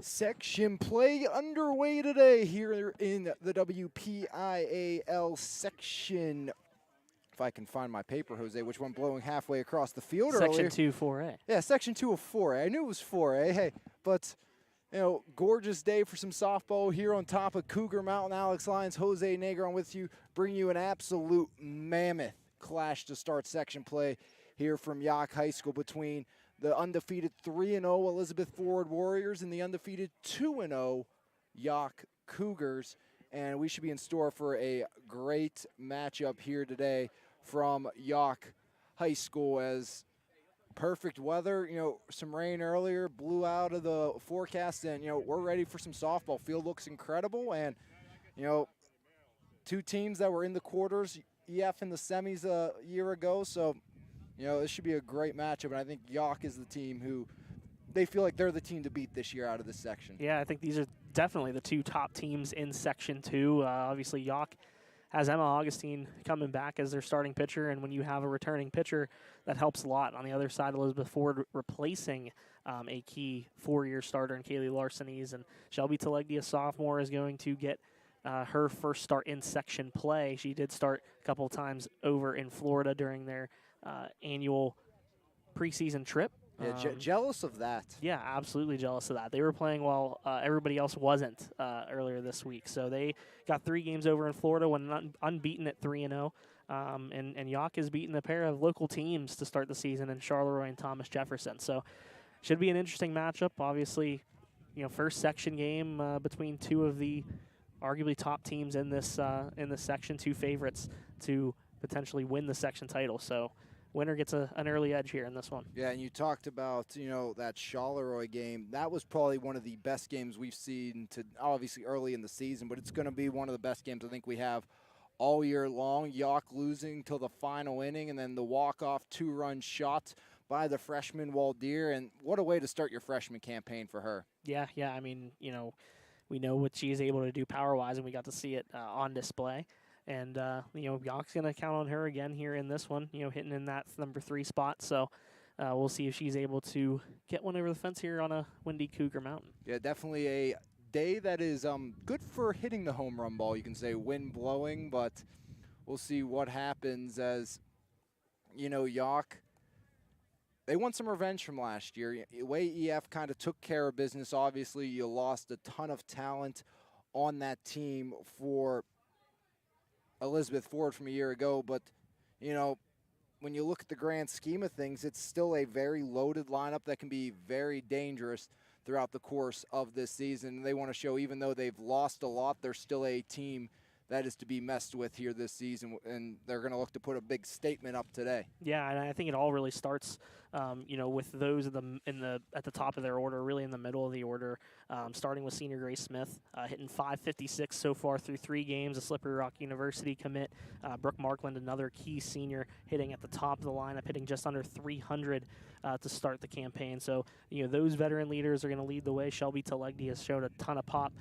Section play underway today here in the WPIAL section. If I can find my paper, Jose, which one blowing halfway across the field Section earlier. 2, 4A. Yeah, Section 2 of 4A. I knew it was 4A. Hey, but, gorgeous day for some softball here on top of Cougar Mountain. Alex Lyons, Jose Negron with you, bringing you an absolute mammoth clash to start section play here from Yough High School between the undefeated 3-0 Elizabeth Forward Warriors and the undefeated 2-0 Yough Cougars. And we should be in store for a great matchup here today from Yough High School, as perfect weather, some rain earlier, blew out of the forecast, and, we're ready for some softball. Field looks incredible, and, two teams that were in the quarters, EF in the semis a year ago, so this should be a great matchup, and I think Yough is the team who they feel like they're the team to beat this year out of this section. Yeah, I think these are definitely the two top teams in Section 2. Obviously, Yough has Emma Augustine coming back as their starting pitcher, and when you have a returning pitcher, that helps a lot. On the other side, Elizabeth Ford replacing a key four-year starter in Kaylee Larsenes, and Shelby Telegdi, a sophomore, is going to get her first start in section play. She did start a couple of times over in Florida during their annual preseason trip. Yeah, jealous of that. Yeah, absolutely jealous of that. They were playing while everybody else wasn't earlier this week. So they got 3 games over in Florida, went unbeaten at 3-0. And Yough has beaten a pair of local teams to start the season in Charleroi and Thomas Jefferson. So should be an interesting matchup. Obviously, first section game between two of the arguably top teams in this section, two favorites to potentially win the section title. So winner gets an early edge here in this one. Yeah, and you talked about, that Charleroi game. That was probably one of the best games we've seen, to obviously early in the season, but it's going to be one of the best games I think we have all year long. Yough losing till the final inning, and then the walk-off 2-run shot by the freshman Waldeer, and what a way to start your freshman campaign for her. Yeah, I mean, we know what she is able to do power-wise, and we got to see it on display. And, Yough's going to count on her again here in this one, hitting in that number 3 spot. So we'll see if she's able to get one over the fence here on a windy Cougar Mountain. Yeah, definitely a day that is good for hitting the home run ball. You can say wind blowing, but we'll see what happens as, Yough, they want some revenge from last year. The way EF kind of took care of business, obviously you lost a ton of talent on that team for Elizabeth Ford from a year ago, but, when you look at the grand scheme of things, it's still a very loaded lineup that can be very dangerous throughout the course of this season. They want to show, even though they've lost a lot, they're still a team that is to be messed with here this season, and they're going to look to put a big statement up today. Yeah, and I think it all really starts, with those at the top of their order, really in the middle of the order, starting with senior Grace Smith, hitting .556 so far through 3 games, a Slippery Rock University commit. Brooke Markland, another key senior, hitting at the top of the lineup, hitting just under 300 to start the campaign. So, those veteran leaders are going to lead the way. Shelby Telegdi has showed a ton of pop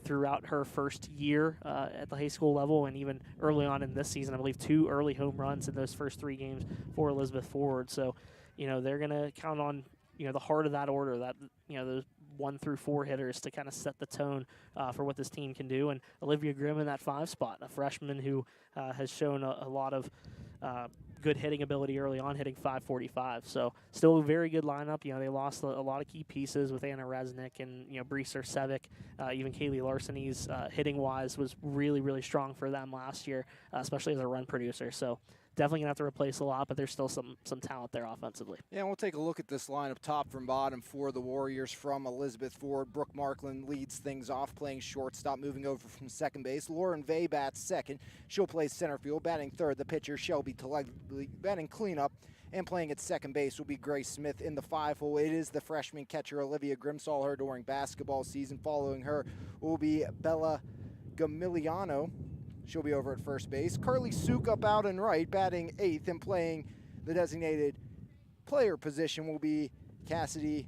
throughout her first year at the high school level, and even early on in this season, I believe 2 early home runs in those first 3 games for Elizabeth Forward. So, they're going to count on, the heart of that order, that, those 1 through 4 hitters to kind of set the tone for what this team can do. And Olivia Grimm in that 5 spot, a freshman who has shown a lot of good hitting ability early on, hitting .545. So still a very good lineup. They lost a lot of key pieces with Anna Resnick and, Breeser Sevick. Even Kaylee Larsenes, hitting-wise, was really, really strong for them last year, especially as a run producer. So definitely going to have to replace a lot, but there's still some talent there offensively. Yeah, and we'll take a look at this lineup top from bottom for the Warriors from Elizabeth Ford. Brooke Markland leads things off, playing shortstop, moving over from second base. Lauren Vay bats second. She'll play center field. Batting third, the pitcher, Shelby Telegdi. Batting cleanup and playing at second base will be Grace Smith in the 5-hole. It is the freshman catcher, Olivia Grimm. Saw her during basketball season. Following her will be Bella Gamiliano. She'll be over at first base. Carly Suk up out and right, batting 8th, and playing the designated player position will be Cassidy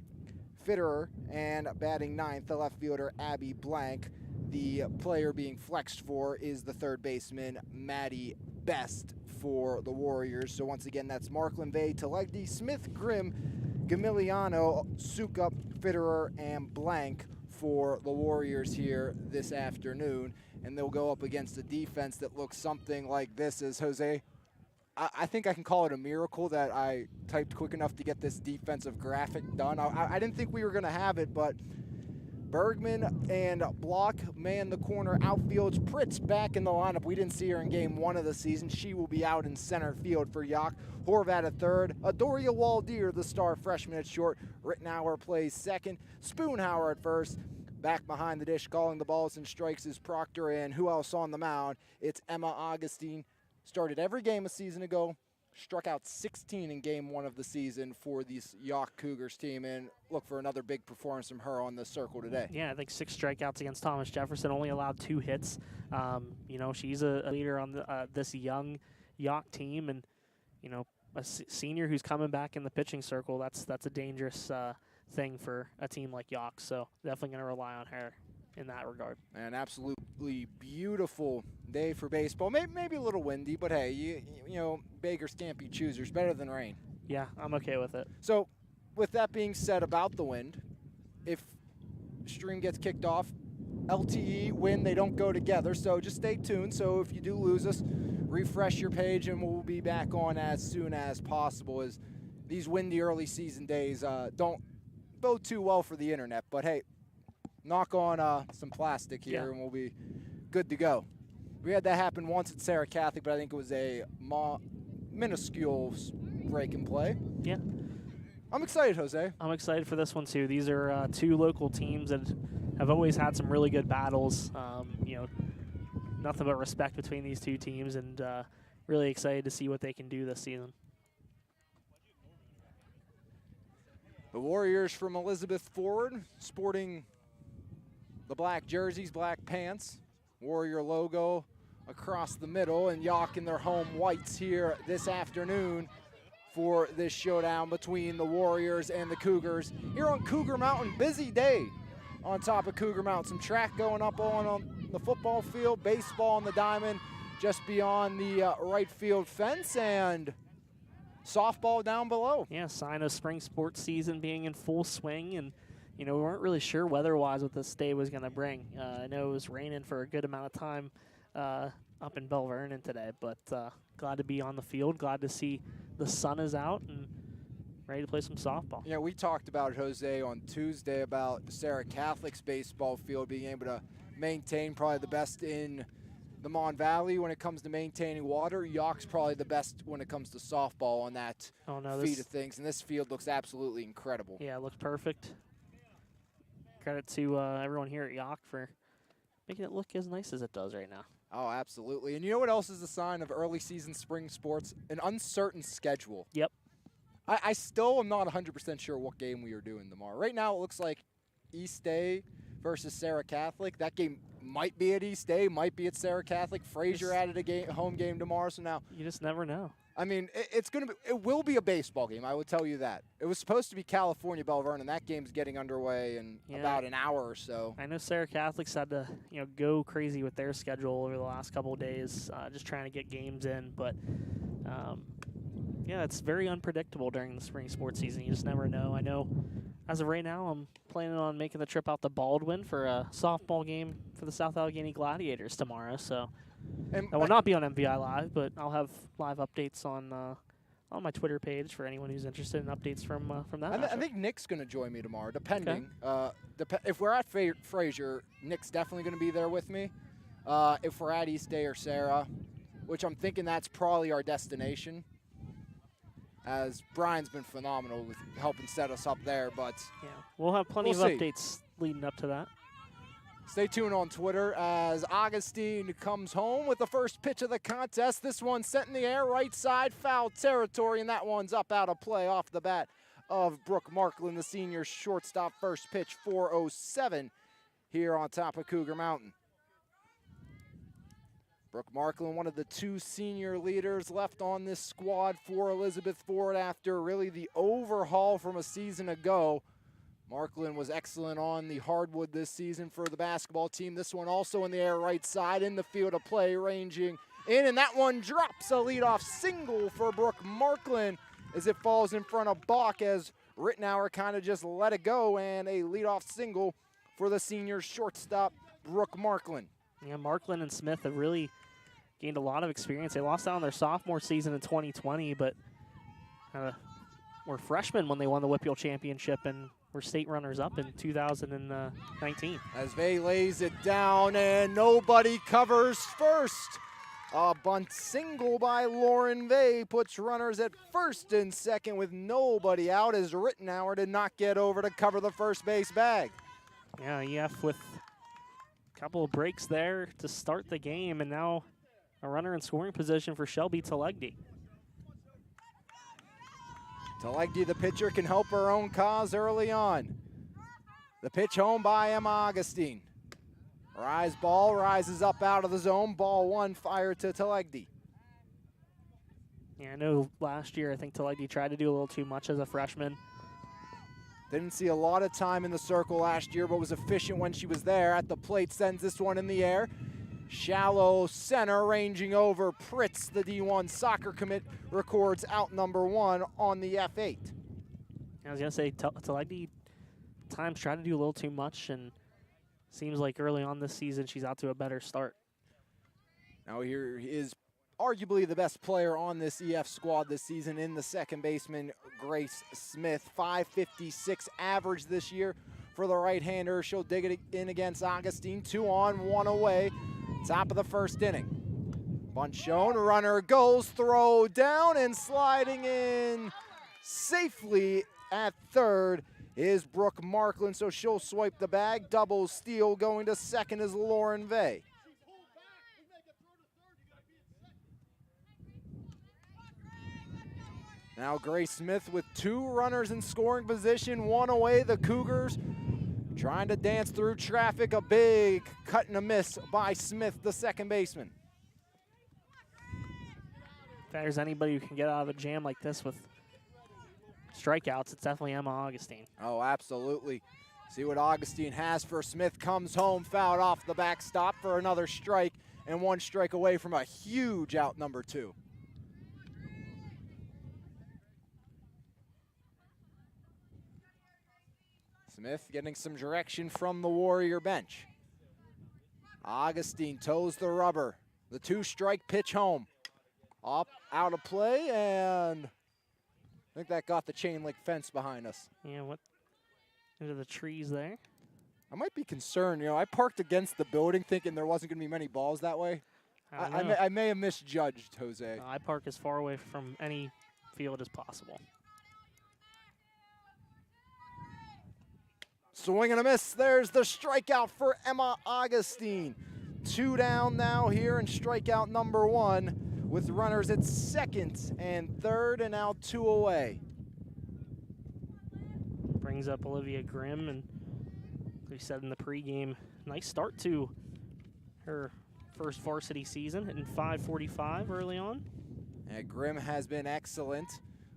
Fitterer, and batting 9th, the left fielder Abby Blank. The player being flexed for is the third baseman Maddie Best for the Warriors. So once again, that's Markland, Vay, Telegdi, Smith, Grimm, Gamiliano, Sukup, Fitterer, and Blank for the Warriors here this afternoon, and they'll go up against a defense that looks something like this. As Jose, I think I can call it a miracle that I typed quick enough to get this defensive graphic done. I didn't think we were going to have it, but Bergman and Block man the corner outfields. Pritz back in the lineup. We didn't see her in game 1 of the season. She will be out in center field for Yough. Horvat at third. Adoria Waldeer, the star freshman, at short. Rittenauer plays second. Spoonhauer at first. Back behind the dish, calling the balls and strikes is Proctor. And who else on the mound? It's Emma Augustine. Started every game a season ago. Struck out 16 in game 1 of the season for this Yough Cougars team, and look for another big performance from her on the circle today. Yeah, I think 6 strikeouts against Thomas Jefferson, only allowed 2 hits. You know, she's a leader on this young Yough team, and, you know, a senior who's coming back in the pitching circle, that's a dangerous thing for a team like Yough, so definitely going to rely on her in that regard. An absolutely beautiful day for baseball. Maybe a little windy, but hey, you know, beggars can't be choosers. Better than rain. Yeah, I'm okay with it. So, with that being said about the wind, if stream gets kicked off, LTE, wind, they don't go together, so just stay tuned. So if you do lose us, refresh your page and we'll be back on as soon as possible, as these windy early season days don't bode too well for the internet. But hey, knock on some plastic here and we'll be good to go. We had that happen once at Sarah Catholic, but I think it was a minuscule break and play. Yeah. I'm excited, Jose. I'm excited for this one, too. These are 2 local teams that have always had some really good battles. You know, nothing but respect between these 2 teams, and really excited to see what they can do this season. The Warriors from Elizabeth forward, sporting the black jerseys, black pants, Warrior logo across the middle, and Yough in their home whites here this afternoon for this showdown between the Warriors and the Cougars. Here on Cougar Mountain, busy day on top of Cougar Mountain. Some track going up on the football field, baseball on the diamond just beyond the right field fence, and softball down below. Yeah, sign of spring sports season being in full swing, and you know, we weren't really sure weather-wise what this day was going to bring. I know it was raining for a good amount of time up in Bell Vernon today, but glad to be on the field, glad to see the sun is out and ready to play some softball. Yeah, we talked about, Jose, on Tuesday about Sarah Catholic's baseball field being able to maintain probably the best in the Mon Valley when it comes to maintaining water. Yough's probably the best when it comes to softball on that feed of things, and this field looks absolutely incredible. Yeah, it looks perfect. Credit to everyone here at Yough for making it look as nice as it does right now. Oh, absolutely. And you know what else is a sign of early season spring sports? An uncertain schedule. Yep. I still am not 100% sure what game we are doing tomorrow. Right now it looks like East Day versus Sarah Catholic. That game might be at East Day, might be at Sarah Catholic. Fraser added a home game tomorrow, so now you just never know. I mean, it will be a baseball game, I will tell you that. It was supposed to be California Bell Vernon. That game's getting underway in about an hour or so. I know Sarah Catholic's had to, you know, go crazy with their schedule over the last couple of days, just trying to get games in. But yeah, it's very unpredictable during the spring sports season. You just never know. I know, as of right now, I'm planning on making the trip out to Baldwin for a softball game for the South Allegheny Gladiators tomorrow. So. And I will not be on MVI Live, but I'll have live updates on my Twitter page for anyone who's interested in updates from that. I think Nick's going to join me tomorrow, depending. Okay. If we're at Fraser, Nick's definitely going to be there with me. If we're at East Day or Sarah, which I'm thinking that's probably our destination, as Brian's been phenomenal with helping set us up there. But yeah, we'll have plenty of updates leading up to that. Stay tuned on Twitter as Augustine comes home with the first pitch of the contest. This one sent in the air, right side, foul territory, and that one's up out of play off the bat of Brooke Markland, the senior shortstop. First pitch, 4:07 here on top of Cougar Mountain. Brooke Markland, one of the 2 senior leaders left on this squad for Elizabeth Ford after really the overhaul from a season ago. Markland was excellent on the hardwood this season for the basketball team. This one also in the air, right side, in the field of play, ranging in, and that one drops a leadoff single for Brooke Markland as it falls in front of Bach as Rittenauer kind of just let it go, and a leadoff single for the senior shortstop, Brooke Marklin. Yeah, Marklin and Smith have really gained a lot of experience. They lost out on their sophomore season in 2020, but were freshmen when they won the Whippeal Championship and were state runners-up in 2019. As Vay lays it down and nobody covers first. A bunt single by Lauren Vay puts runners at first and second with nobody out as Rittenauer did not get over to cover the first base bag. Yeah, EF with a couple of breaks there to start the game, and now a runner in scoring position for Shelby Telegdi. Telegdi, the pitcher, can help her own cause early on. The pitch home by Emma Augustine. Rise ball rises up out of the zone. Ball one fired to Telegdi. Yeah, I know last year I think Telegdi tried to do a little too much as a freshman. Didn't see a lot of time in the circle last year, but was efficient when she was there. At the plate, sends this one in the air. Shallow center, ranging over Pritz, the D1 soccer commit, records out number one on the F8. I was going to say, Telegdi times tried to do a little too much, and seems like early on this season she's out to a better start. Now here is arguably the best player on this EF squad this season in the second baseman, Grace Smith. .556 average this year for the right-hander. She'll dig it in against Augustine. 2 on, 1 away. Top of the first inning. Bunt shown, runner goes, throw down, and sliding in safely at third is Brooke Marklin, so she'll swipe the bag. Double steal. Going to second is Lauren Vay. Now Grace Smith with 2 runners in scoring position, 1 away. The Cougars trying to dance through traffic. A big cut and a miss by Smith, the second baseman. If there's anybody who can get out of a jam like this with strikeouts, it's definitely Emma Augustine. Oh, absolutely. See what Augustine has for Smith. Comes home, fouled off the backstop for another strike, and 1 strike away from a huge out number 2. Smith getting some direction from the Warrior bench. Augustine toes the rubber. The 2-strike pitch home. Up, out of play, and I think that got the chain link fence behind us. Yeah, what? Into the trees there. I might be concerned. You know, I parked against the building thinking there wasn't going to be many balls that way. I may have misjudged, Jose. I park as far away from any field as possible. Swing and a miss. There's the strikeout for Emma Augustine. 2 down now here, and strikeout number 1 with runners at second and third, and now 2 away. Brings up Olivia Grimm, and we said in the pregame, nice start to her first varsity season, hitting .545 early on. And Grimm has been excellent.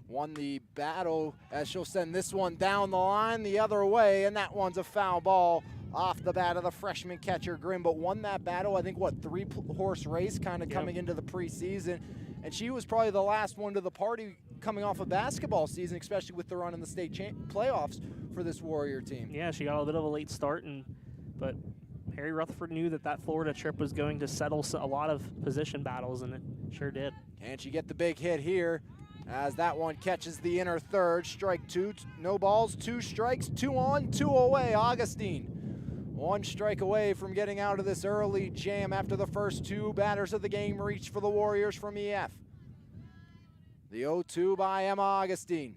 Won the battle as she'll send this one down the line the other way, and that one's a foul ball off the bat of the freshman catcher Grimm, but won that battle, I think, what, 3-horse race kind of coming into the preseason, and she was probably the last one to the party coming off a basketball season, especially with the run in the state playoffs for this Warrior team. Yeah, she got a bit of a late start, but Harry Rutherford knew that Florida trip was going to settle a lot of position battles, and it sure did. Can she get the big hit here? As that one catches the inner third. Strike 2, no balls, 2 strikes, 2 on, 2 away. Augustine, 1 strike away from getting out of this early jam after the first 2 batters of the game reached for the Warriors from EF. The 0-2 by Emma Augustine.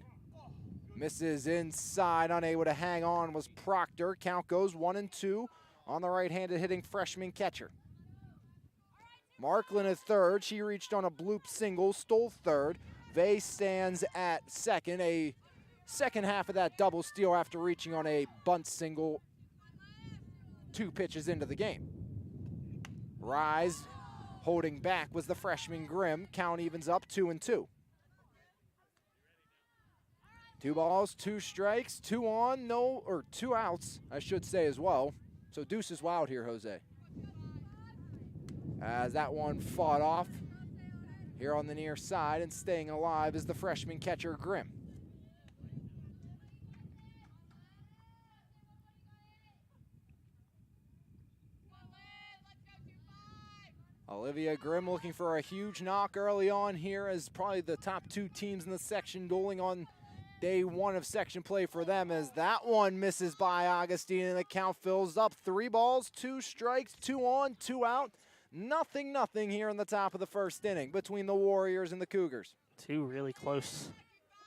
Misses inside, unable to hang on was Proctor. Count goes 1-2 on the right-handed hitting freshman catcher. Marklin at third. She reached on a bloop single, stole third. Vay stands at second, a second half of that double steal after reaching on a bunt single 2 pitches into the game. Rise holding back was the freshman Grimm. Count evens up 2-2. 2 balls, 2 strikes, 2 on, 2 outs, I should say as well. So deuce is wild here, Jose. As that one fought off. Here on the near side and staying alive is the freshman catcher Grimm. Olivia Grimm looking for a huge knock early on here as probably the top 2 teams in the section dueling on day 1 of section play for them, as that one misses by Augustine and the count fills up. 3 balls, 2 strikes, 2 on, 2 out. Nothing here in the top of the first inning between the Warriors and the Cougars. 2 really close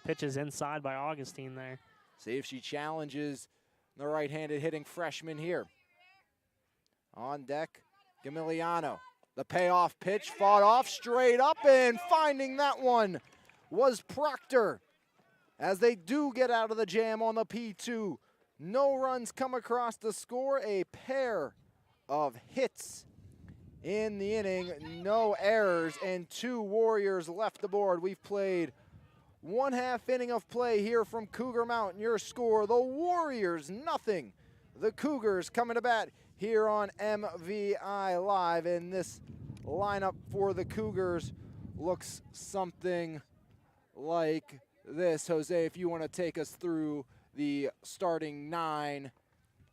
pitches inside by Augustine there. See if she challenges the right-handed hitting freshman here. On deck, Gamiliano. The payoff pitch fought off straight up, and finding that one was Proctor. As they do get out of the jam on the P2. No runs come across the score, a pair of hits in the inning, no errors, and 2 Warriors left the board. We've played 1/2 inning of play here from Cougar Mountain. Your score, the Warriors 0. The Cougars coming to bat here on MVI Live, and this lineup for the Cougars looks something like this. Jose, if you want to take us through the starting 9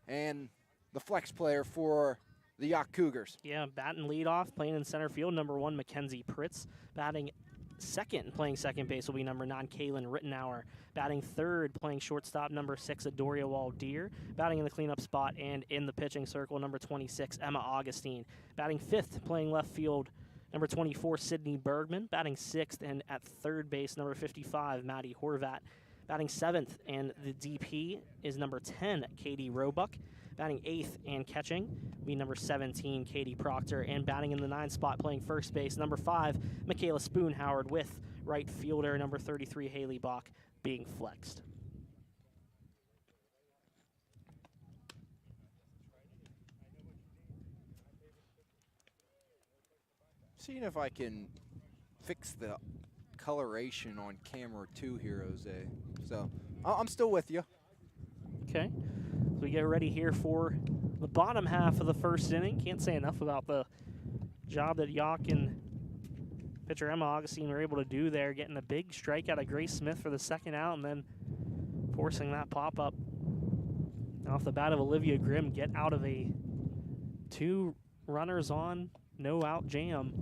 and the flex player for the Yough Cougars. Yeah, batting leadoff, playing in center field, number 1, Mackenzie Pritz. Batting second, playing second base, will be number 9, Kaylin Rittenauer. Batting third, playing shortstop, number 6, Adoria Waldeer. Batting in the cleanup spot and in the pitching circle, number 26, Emma Augustine. Batting fifth, playing left field, number 24, Sydney Bergman. Batting sixth and at third base, number 55, Maddie Horvat. Batting seventh and the DP is number 10, Katie Roebuck. Batting eighth and catching be number 17, Katie Proctor. And batting in the 9th spot, playing first base, number 5, Michaela Spoon-Howard, with right fielder, number 33, Haley Bach, being flexed. Seeing if I can fix the coloration on camera 2 here, Jose. So I'm still with you. Okay, so we get ready here for the bottom half of the first inning. Can't say enough about the job that Yough and pitcher Emma Augustine were able to do there, getting a big strike out of Grace Smith for the second out and then forcing that pop-up off the bat of Olivia Grimm, get out of a 2 runners on, no out jam.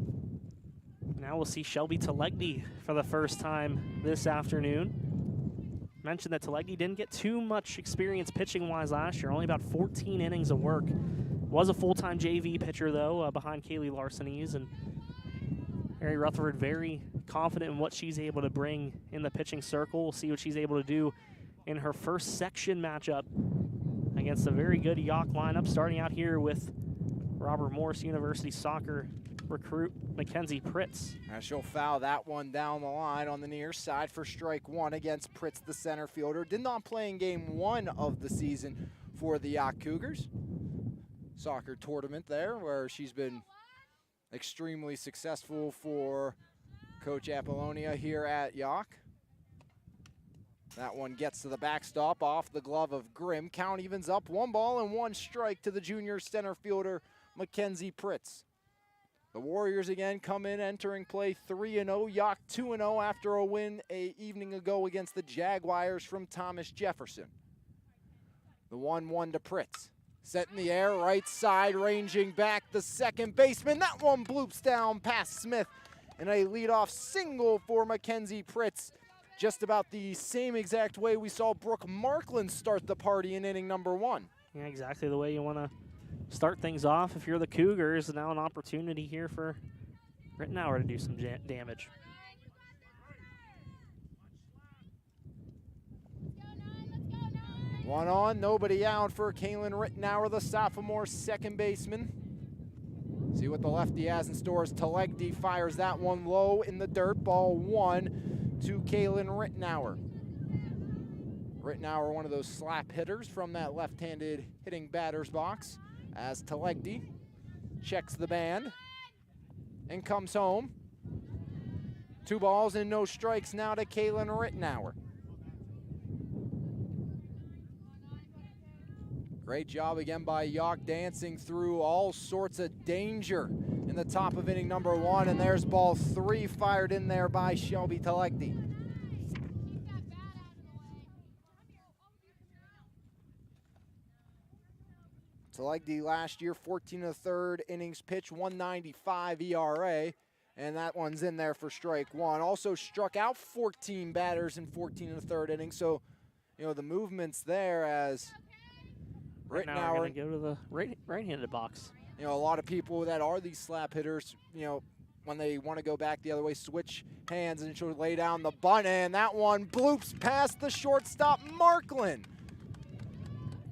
Now we'll see Shelby Telegny for the first time this afternoon. Mentioned that Telegny didn't get too much experience pitching-wise last year, only about 14 innings of work. Was a full-time JV pitcher, though, behind Kaylee Larsenese, and Mary Rutherford very confident in what she's able to bring in the pitching circle. We'll see what she's able to do in her first section matchup against a very good Yough lineup, starting out here with Robert Morris University soccer recruit Mackenzie Pritz. She'll foul that one down the line on the near side for strike 1 against Pritz, the center fielder. Did not play in game 1 of the season for the Yough Cougars. Soccer tournament there where she's been extremely successful for Coach Apollonia here at Yough. That one gets to the backstop off the glove of Grimm. Count evens up, 1 ball and 1 strike to the junior center fielder Mackenzie Pritz. The Warriors again come in entering play 3-0. Yough 2-0 after a win an evening ago against the Jaguars from Thomas Jefferson. The 1-1 to Pritz. Set in the air, right side, ranging back the second baseman. That one bloops down past Smith. And a leadoff single for Mackenzie Pritz. Just about the same exact way we saw Brooke Markland start the party in inning number 1. Yeah, exactly the way you want to start things off. If you're the Cougars, now an opportunity here for Rittenauer to do some damage. One on, nobody out for Kaylin Rittenauer, the sophomore second baseman. See what the lefty has in store as Telegny fires that one low in the dirt. Ball 1 to Kaylin Rittenauer. Rittenauer, one of those slap hitters from that left-handed hitting batter's box, as Telegny checks the band and comes home. 2 balls and no strikes now to Kaylin Rittenauer. Great job again by Yough, dancing through all sorts of danger in the top of inning number 1, and there's ball 3 fired in there by Shelby Telegny. Telegdi last year, 14 1/3 innings pitched, 195 ERA, and that one's in there for strike one. Also struck out 14 batters in 14 1/3 innings, so you know the movements there as Right now we're going to go to the right-handed box. You know, a lot of people that are these slap hitters, you know, when they want to go back the other way, switch hands and she'll lay down the bunt, and that one bloops past the shortstop, Markland.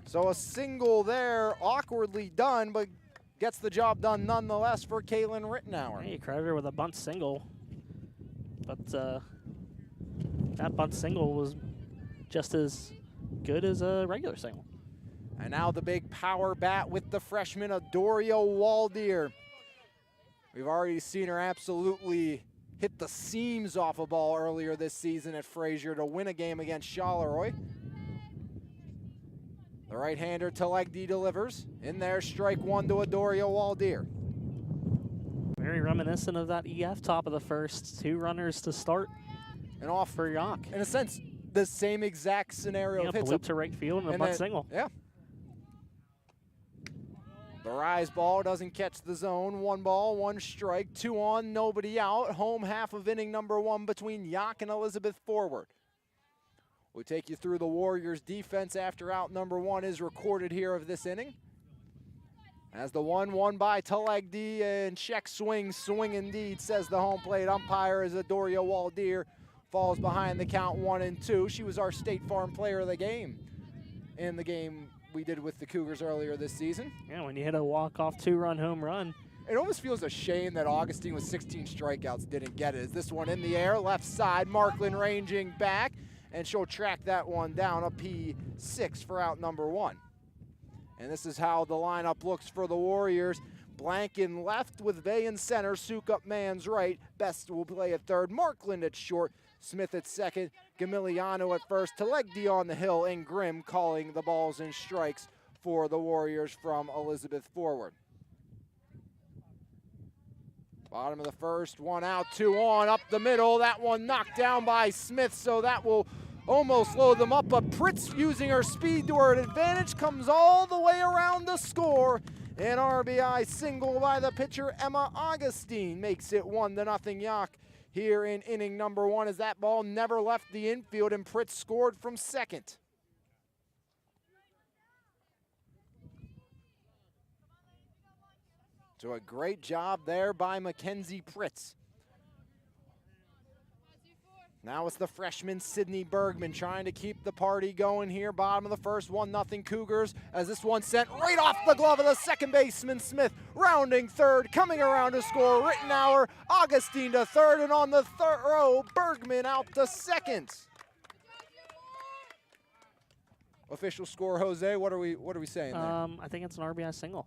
So a single there, awkwardly done, but gets the job done nonetheless for Kaylin Rittenauer. Hey, credited her with a bunt single, but that bunt single was just as good as a regular single. And now the big power bat with the freshman, Adoria Waldeer. We've already seen her absolutely hit the seams off a ball earlier this season at Frazier to win a game against Charleroi. The right-hander Telegdi delivers. In there, strike one to Adoria Waldeer. Very reminiscent of that EF top of the first. 2 runners to start. And off for Yough. In a sense, the same exact scenario. Yeah, bloop to right field and a bunt single. Yeah. The rise ball doesn't catch the zone. 1 ball, 1 strike, 2 on, nobody out. Home half of inning number 1 between Yough and Elizabeth Forward. We'll take you through the Warriors' defense after out number 1 is recorded here of this inning. As the 1-1 by Telegdi and check swing indeed, says the home plate umpire as Adoria Waldeer falls behind the count 1-2. She was our State Farm player of the game in the game we did with the Cougars earlier this season. Yeah, when you hit a walk-off 2-run home run. It almost feels a shame that Augustine with 16 strikeouts didn't get it. Is this one in the air, left side, Markland ranging back, and she'll track that one down, a P6 for out number 1. And this is how the lineup looks for the Warriors. Blank in left with Vay in center, Sukup man's right. Best will play at third, Markland at short, Smith at second, Gamiliano at first, Telegdi on the hill, and Grimm calling the balls and strikes for the Warriors from Elizabeth Forward. Bottom of the first, 1 out, 2 on, up the middle. That one knocked down by Smith, so that will almost load them up. But Pritz, using her speed to her advantage, comes all the way around to score. An RBI single by the pitcher, Emma Augustine, makes it 1-0 Yough here in inning number 1 as that ball never left the infield and Pritz scored from second. So a great job there by Mackenzie Pritz. Now it's the freshman Sydney Bergman trying to keep the party going here. Bottom of the first, 1-0 Cougars as this one sent right off the glove of the second baseman Smith. Rounding third, coming around to score, Rittenauer, Augustine to third, and on the third row, Bergman out to second. Official score, Jose, what are we saying there? I think it's an RBI single.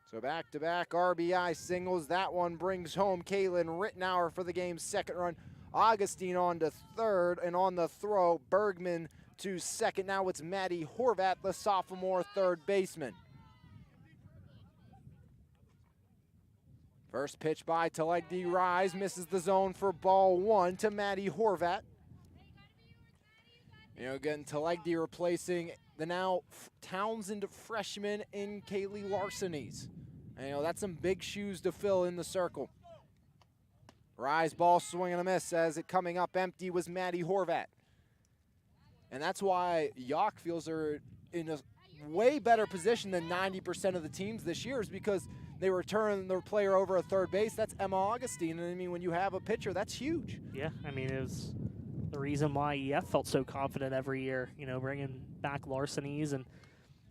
So back-to-back RBI singles. That one brings home Kaylin Rittenauer for the game's second run. Augustine on to third, and on the throw, Bergman to second. Now it's Maddie Horvat, the sophomore third baseman. First pitch by Telegdi Rise, misses the zone for ball 1 to Maddie Horvat. You know, again, Telegdi replacing the now Townsend freshman in Kaylee Larsenes. And, you know, that's some big shoes to fill in the circle. Rise ball swing and a miss as it coming up empty was Maddie Horvat. And that's why Yough feels they're in a way better position than 90% of the teams this year, is because they return their player over at third base. That's Emma Augustine. And I mean, when you have a pitcher, that's huge. Yeah, I mean, it was the reason why EF felt so confident every year, you know, bringing back Larsenes. And,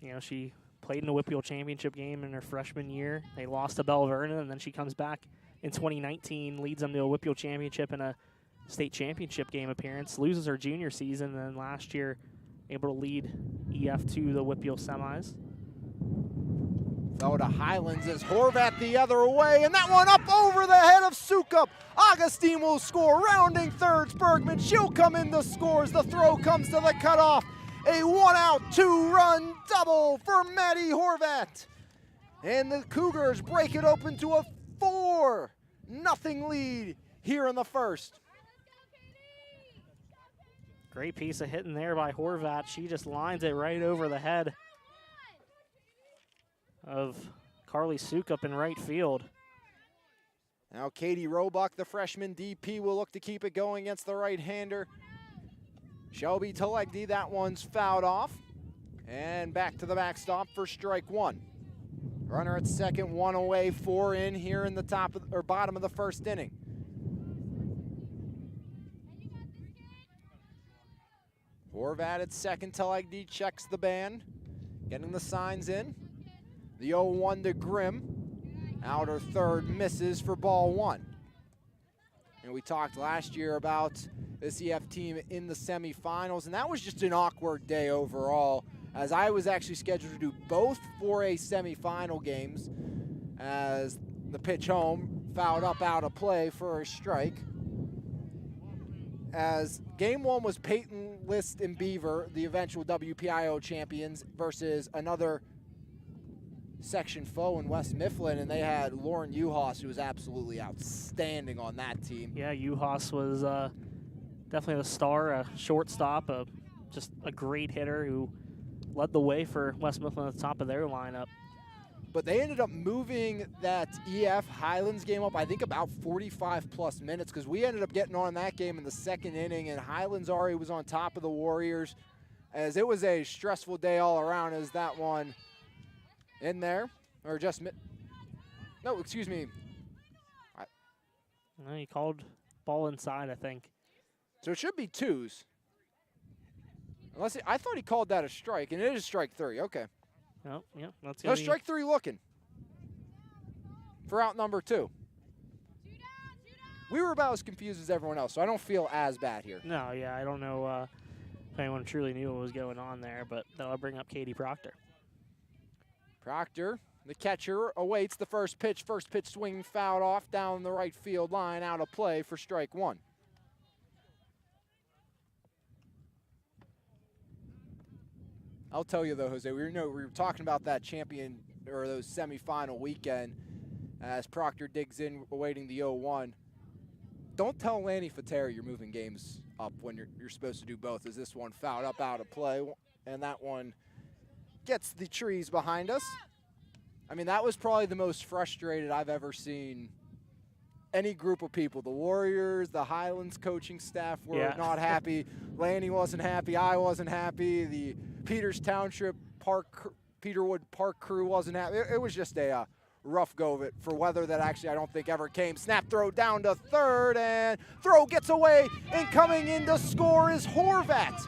you know, she played in the Whippeal Championship game in her freshman year. They lost to Belle Vernon, and then she comes back in 2019, leads them to a Whippeal Championship and a state championship game appearance, loses her junior season, and then last year able to lead EF to the Whippeal semis. Throw to Highlands as Horvat the other way, and that one up over the head of Sukup. Augustine will score, rounding thirds, Bergman, she'll come in the scores. The throw comes to the cutoff. A 1-out, 2-run double for Maddie Horvat. And the Cougars break it open to a 4-0 lead here in the first. Great piece of hitting there by Horvat. She just lines it right over the head of Carly Suk up in right field. Now Katie Roebuck, the freshman DP, will look to keep it going against the right-hander Shelby Talegdi. That one's fouled off. And back to the backstop for strike one. Runner at second, 1 away, 4 in here in the bottom of the first inning. Horvat at second, Talegdi checks the band, getting the signs in. The 0-1 to Grimm. Outer third misses for ball one. And we talked last year about this EF team in the semifinals, and that was just an awkward day overall, as I was actually scheduled to do both 4A semifinal games, as the pitch home fouled up out of play for a strike. As game one was Peyton List and Beaver, the eventual WPIO champions, versus another section foe in West Mifflin, and they had Lauren Yough, who was absolutely outstanding on that team. Yeah, Yough was definitely the star, a shortstop, just a great hitter who led the way for West Mifflin at the top of their lineup. But they ended up moving that EF Highlands game up, I think, about 45-plus minutes, because we ended up getting on that game in the second inning, and Highlands already was on top of the Warriors, as it was a stressful day all around, as that one in there, or just no, excuse me. No, he called ball inside, I think. So it should be twos. Unless I thought he called that a strike, and it is strike three. Okay. Oh, yeah, that's No, strike three looking for out number two. We were about as confused as everyone else, so I don't feel as bad here. No, yeah, I don't know if anyone truly knew what was going on there, but that'll bring up Katie Proctor. Proctor, the catcher, awaits the first pitch. First pitch swing fouled off down the right field line, out of play for strike one. I'll tell you though, Jose, we were talking about that champion or those semifinal weekend as Proctor digs in, awaiting the 0-1. Don't tell Lanny Fateri you're moving games up when you're supposed to do both, as this one fouled up out of play, and that one gets the trees behind us. I mean, that was probably the most frustrated I've ever seen any group of people. The Warriors, the Highlands coaching staff were not happy. Lanny wasn't happy. I wasn't happy. The Peters Township Peterwood Park crew wasn't happy. It was just a rough go of it for weather that actually I don't think ever came. Snap throw down to third, and throw gets away, and coming in to score is Horvat.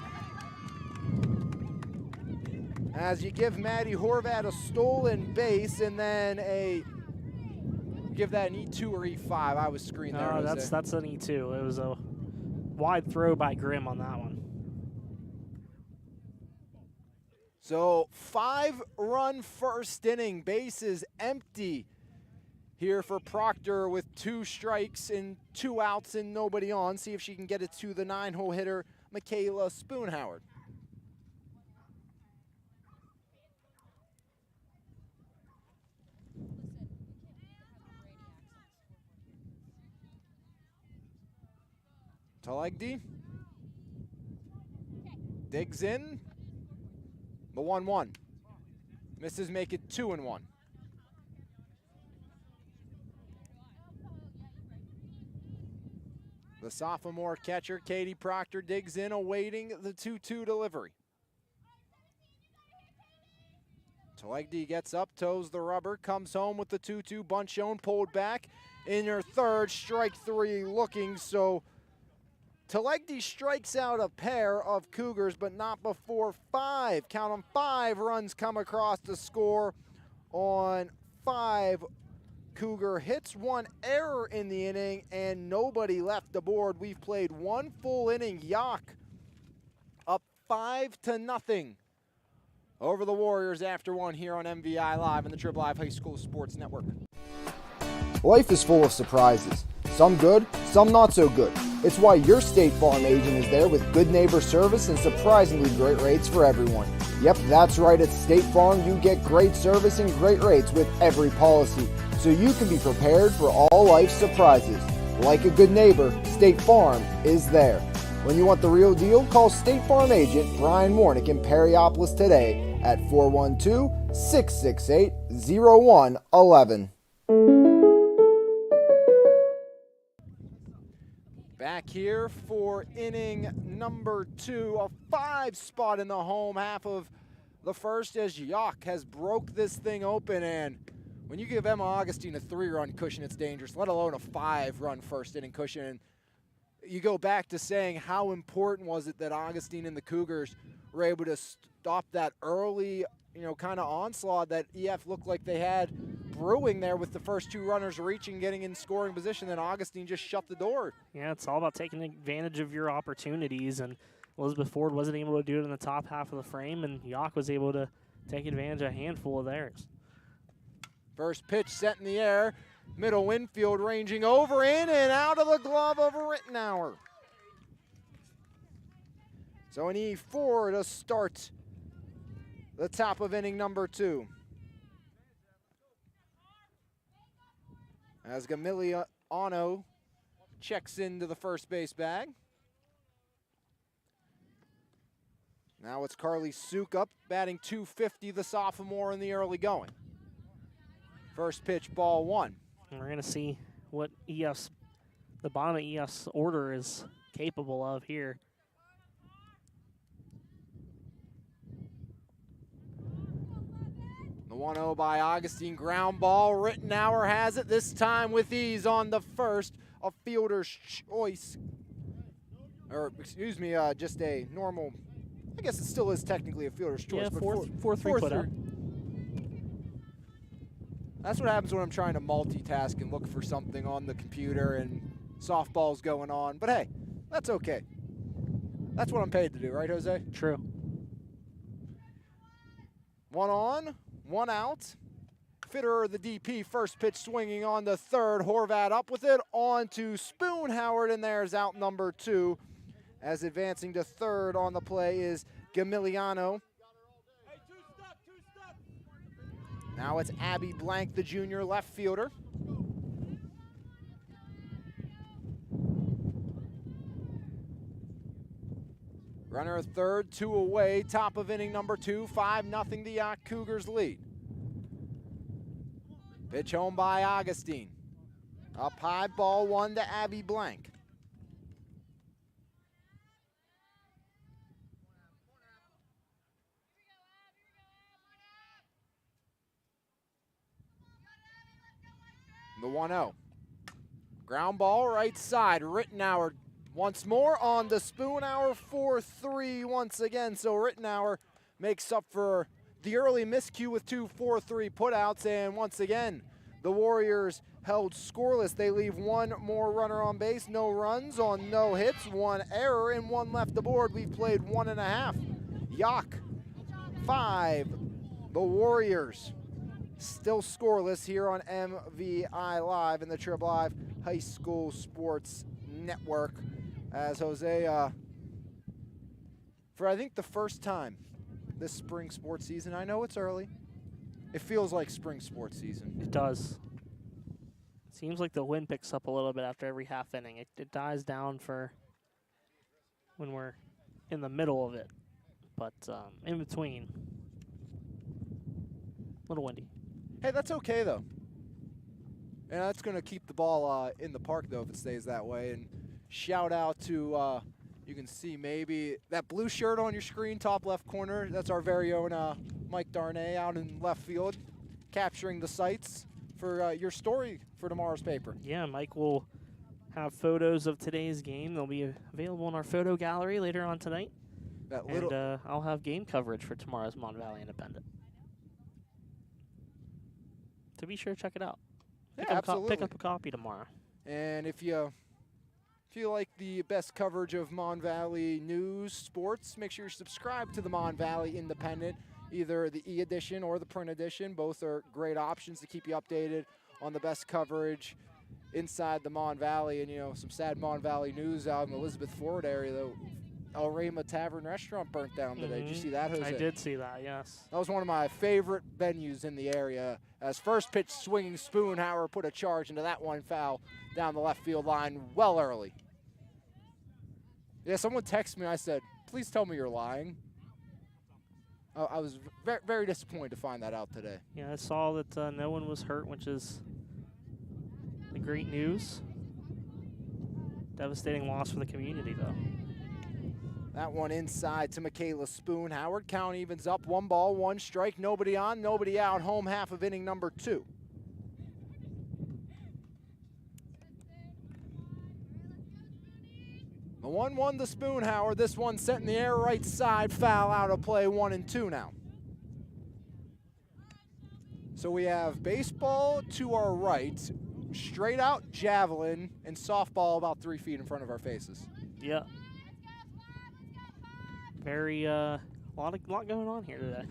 As you give Maddie Horvat a stolen base, and then give that an E2 or E5. I was screened there. No, that's an E2. It was a wide throw by Grimm on that one. So 5-run first inning, bases empty here for Proctor with 2 strikes and 2 outs and nobody on. See if she can get it to the 9-hole hitter, Michaela Spoonhoward. Talegdi digs in. The 1-1. Misses, make it 2-1. The sophomore catcher, Katie Proctor, digs in, awaiting the 2-2 delivery. Talegdi gets up, toes the rubber, comes home with the 2-2, bunt shown, pulled back. In her third, strike 3 looking, so Talegdi strikes out a pair of Cougars, but not before 5. Count them, 5 runs come across to score on 5 Cougar hits, 1 error in the inning, and nobody left the board. We've played 1 full inning. Yough up 5-0 over the Warriors after 1 here on MVI Live and the Triple Live High School Sports Network. Life is full of surprises. Some good, some not so good. It's why your State Farm agent is there with good neighbor service and surprisingly great rates for everyone. Yep, that's right. At State Farm, you get great service and great rates with every policy, so you can be prepared for all life's surprises. Like a good neighbor, State Farm is there. When you want the real deal, call State Farm agent Brian Warnick in Perryopolis today at 412-668-0000. 0-1-11. Back here for inning number 2, a 5 spot in the home half of the first as Yough has broke this thing open, and when you give Emma Augustine a 3-run cushion, it's dangerous, let alone a 5-run first inning cushion. And you go back to saying how important was it that Augustine and the Cougars were able to stop that early, kind of onslaught that EF looked like they had brewing there with the first 2 runners reaching, getting in scoring position, then Augustine just shut the door. Yeah, it's all about taking advantage of your opportunities, and Elizabeth Ford wasn't able to do it in the top half of the frame, and Yough was able to take advantage of a handful of theirs. First pitch set in the air, middle infield ranging over, in and out of the glove of Rittenauer. So an E4 to start the top of inning number 2. As Gamiliano checks into the first base bag. Now it's Carly Sukup batting .250, the sophomore in the early going. First pitch, ball 1. And we're going to see what the bottom of EF's order is capable of here. The 1-0 by Augustine, ground ball. Rittenauer has it, this time with ease on the first. A fielder's choice. Or, excuse me, just a normal, I guess it still is technically a fielder's choice. Yeah, but 4-3 put out. That's what happens when I'm trying to multitask and look for something on the computer and softball's going on. But hey, that's okay. That's what I'm paid to do, right, Jose? True. 1 on, 1 out. Fitterer, the DP, first pitch swinging on the third. Horvat up with it, on to Spoonhoward, and there's out number 2. As advancing to third on the play is Gamiliano. Now it's Abby Blank, the junior left fielder. Runner at third, 2 away, top of inning number 2, 5-0 the Yough Cougars lead. Pitch home by Augustine. Up high, ball 1 to Abby Blank. The 1-0. Ground ball right side. Rittenauer once more on the Spoonhauer, 4-3 once again. So Rittenauer makes up for the early miscue with 2 4-3 putouts. And once again, the Warriors held scoreless. They leave 1 more runner on base. No runs on no hits. 1 error and 1 left aboard. We've played 1.5. Yough 5. The Warriors still scoreless here on MVI Live in the Trib Live High School Sports Network. As Jose, for I think the first time this spring sports season, I know it's early, it feels like spring sports season. It does. It seems like the wind picks up a little bit after every half inning. It dies down for when we're in the middle of it, but in between, a little windy. Hey, that's okay, though. And that's going to keep the ball in the park, though, if it stays that way. And shout out to, you can see maybe that blue shirt on your screen, top left corner. That's our very own Mike Darnay out in left field, capturing the sights for your story for tomorrow's paper. Yeah, Mike will have photos of today's game. They'll be available in our photo gallery later on tonight. And I'll have game coverage for tomorrow's Mon Valley Independent. To be sure, check it out. Absolutely. Pick up a copy tomorrow. And if you like the best coverage of Mon Valley news, sports, make sure you subscribe to the Mon Valley Independent, either the e-edition or the print edition. Both are great options to keep you updated on the best coverage inside the Mon Valley. And, some sad Mon Valley news out in the Elizabeth Ford area, though. El Reyma Tavern Restaurant burnt down today. Did you see that, Jose? I did see that, yes. That was one of my favorite venues in the area. As first pitch swinging, Spoonhauer put a charge into that one, foul down the left field line well early. Yeah, someone texted me. I said, please tell me you're lying. I was very, very disappointed to find that out today. Yeah, I saw that no one was hurt, which is the great news. Devastating loss for the community, though. That one inside to Michaela Spoon. Howard count evens up. 1 ball, 1 strike. Nobody on, nobody out. Home half of inning number 2. The 1-1 to Spoon Howard. This one set in the air right side. Foul out of play. 1 and 2 now. So we have baseball to our right, straight out javelin, and softball about 3 feet in front of our faces. Yeah. Very, lot going on here today.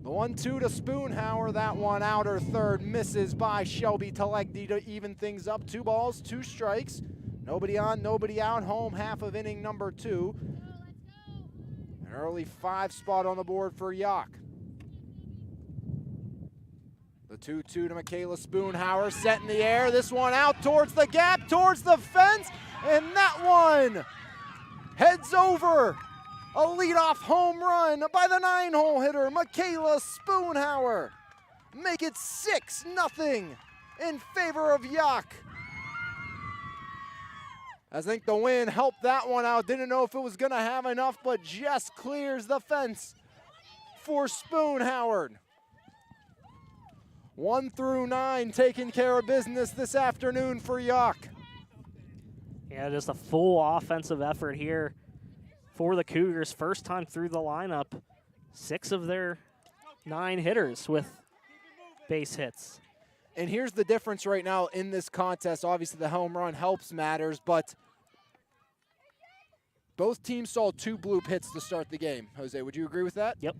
The 1-2 to Spoonhauer. That one outer third misses by Shelby Telegdi to even things up. 2 balls, 2 strikes. Nobody on, nobody out. Home half of inning number 2. An early 5 spot on the board for Yough. The 2-2 to Michaela Spoonhauer, set in the air. This one out towards the gap, towards the fence, and that one heads over. A leadoff home run by the 9-hole hitter, Michaela Spoonhauer. Make it 6-0 in favor of Yough. I think the wind helped that one out. Didn't know if it was gonna have enough, but just clears the fence for Spoonhauer. 1 through 9 taking care of business this afternoon for Yough. Yeah, just a full offensive effort here for the Cougars. First time through the lineup. 6 of their 9 hitters with base hits. And here's the difference right now in this contest. Obviously the home run helps matters, but both teams saw 2 bloop hits to start the game. Jose, would you agree with that? Yep.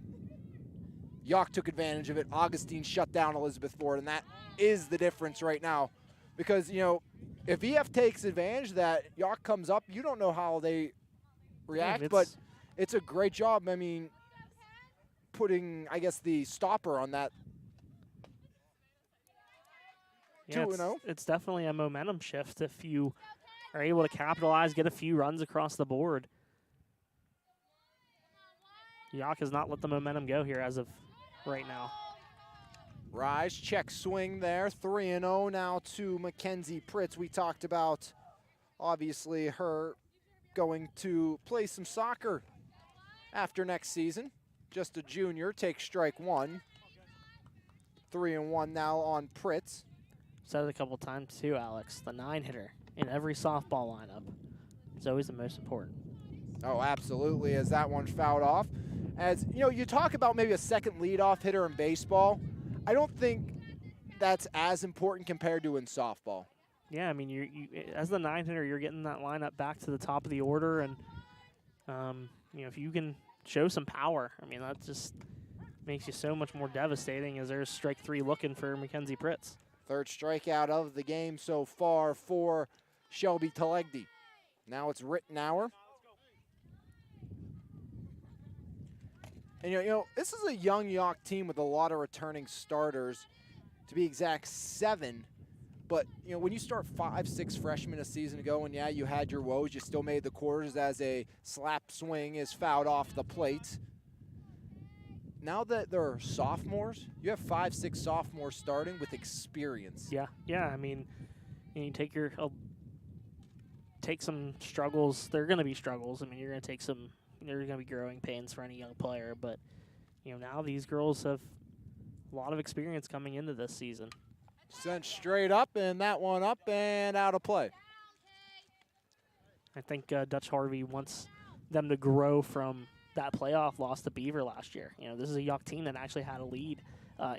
Yough took advantage of it. Augustine shut down Elizabeth Ford, and that is the difference right now. Because, you know, if EF takes advantage of that, Yough comes up, you don't know how they react, Yeah, but it's a great job, I mean, putting, I guess, the stopper on that. Yeah, 2-0. it's definitely a momentum shift if you are able to capitalize, get a few runs across the board. Yough has not let the momentum go here as of right now. Rise, check swing there. 3-0 now to Mackenzie Pritz. We talked about, obviously, her going to play some soccer after next season. Just a junior, takes strike 1. 3-1 now on Pritz. Said it a couple times too, Alex. The 9-hitter in every softball lineup is always the most important. Oh, absolutely, as that one fouled off. As, you know, you talk about maybe a second leadoff hitter in baseball. I don't think that's as important compared to in softball. Yeah, I mean, you as the 9-hitter, you're getting that lineup back to the top of the order, and you know, if you can show some power, I mean, that just makes you so much more devastating. As there's strike 3 looking for Mackenzie Pritz. 3rd strikeout of the game so far for Shelby Telegdi. Now it's Rittenauer. And you know, this is a young Yough team with a lot of returning starters. To be exact, 7. But you know, when you start 5, 6 freshmen a season ago, and yeah, you had your woes, you still made the quarters as a slap swing is fouled off the plate. Now that they're sophomores, you have 5, 6 sophomores starting with experience. Yeah, yeah. I mean, you take take some struggles. They're going to be struggles. I mean, you're going to take some. There's going to be growing pains for any young player, but you know, now these girls have a lot of experience coming into this season. Sent straight up, and that one up and out of play. I think Dutch Harvey wants them to grow from that playoff loss to Beaver last year. You know, this is a Yough team that actually had a lead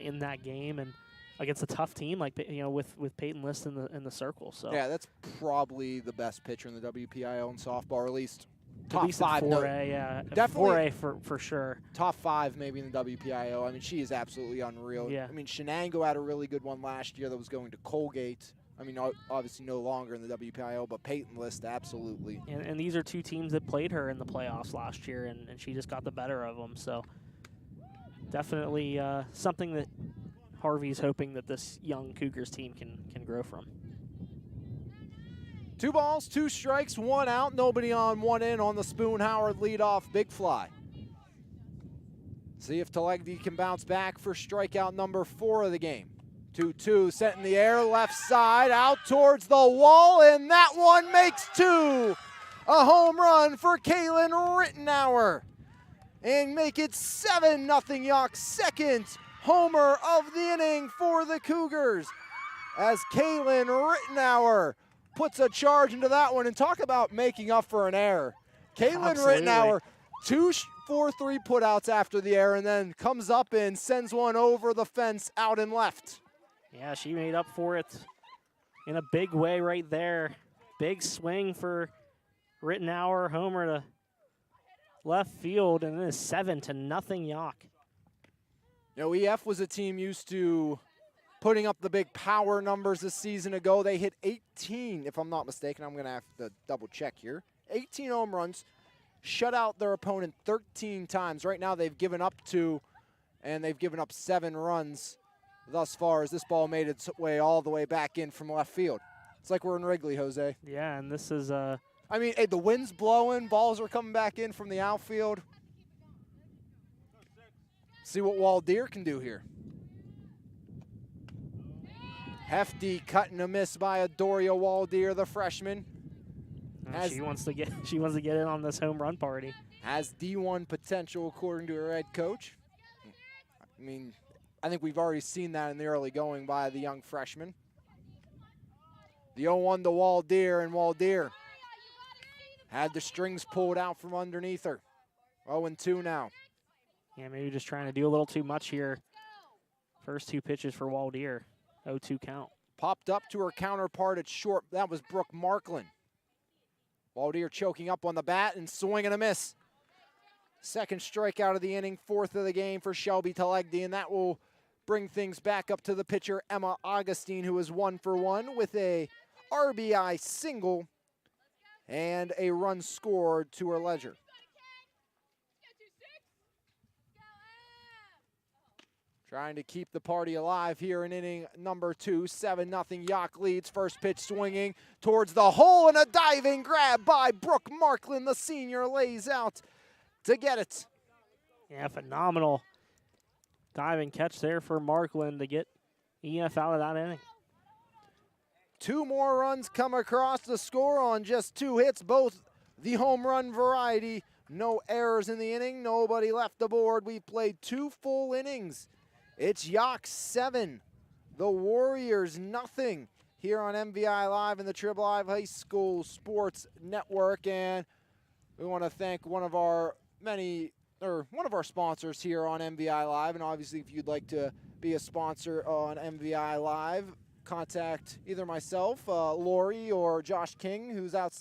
in that game, and against a tough team like, you know, with Peyton List in the circle. So yeah, that's probably the best pitcher in the WPIL in softball, or at least top top 5. 4A, yeah, definitely 4A for sure. Top 5 maybe in the WPIL. I mean, she is absolutely unreal. Yeah. I mean, Shenango had a really good one last year that was going to Colgate. I mean, obviously no longer in the WPIL, but Peyton List, absolutely. And these are 2 teams that played her in the playoffs last year, and she just got the better of them. So definitely something that Harvey's hoping that this young Cougars team can grow from. 2 balls, 2 strikes, 1 out, nobody on, 1 in on the Spoon Howard leadoff big fly. See if Telegdi can bounce back for strikeout number 4 of the game. 2-2, set in the air, left side, out towards the wall, and that one makes 2. A home run for Kaylin Rittenauer. And make it 7-0 Yough. Second homer of the inning for the Cougars. As Kaylin Rittenauer puts a charge into that one, and talk about making up for an error. Kaylin Rittenauer, 2 4-3 putouts after the error, and then comes up and sends one over the fence out and left. Yeah, she made up for it in a big way right there. Big swing for Rittenauer, homer to left field, and it is 7-0 Yough. You know, EF was a team used to putting up the big power numbers a season ago. They hit 18, if I'm not mistaken. I'm going to have to double check here. 18 home runs, shut out their opponent 13 times. Right now they've given up 2, and they've given up 7 runs thus far as this ball made its way all the way back in from left field. It's like we're in Wrigley, Jose. Yeah, and this is I mean, hey, the wind's blowing, balls are coming back in from the outfield. See what Waldeer can do here. Hefty cut and a miss by Adoria Waldeer, the freshman. She wants to get in on this home run party. Has D1 potential according to her head coach. I mean, I think we've already seen that in the early going by the young freshman. The 0-1 to Waldeer, and Waldeer had the strings pulled out from underneath her. 0-2 now. Yeah, maybe just trying to do a little too much here. First 2 pitches for Waldeer. 0-2 count. Popped up to her counterpart at short. That was Brooke Markland. Waldeer choking up on the bat and swing and a miss. Second strikeout of the inning, 4th of the game for Shelby Telegdi, and that will bring things back up to the pitcher, Emma Augustine, who is 1 for 1 with a RBI single and a run scored to her ledger. Trying to keep the party alive here in inning number 2. 7-0 Yough leads. First pitch swinging towards the hole, and a diving grab by Brooke Markland. The senior lays out to get it. Yeah, phenomenal diving catch there for Markland to get EF out of that inning. 2 more runs come across the score on just 2 hits, both the home run variety. No errors in the inning, nobody left the board. We played 2 full innings. It's Yough 7, the Warriors nothing here on MVI Live and the Triple Live High School Sports Network. And we want to thank one of our sponsors here on MVI Live. And obviously, if you'd like to be a sponsor on MVI Live, contact either myself, Lori, or Josh King, who's out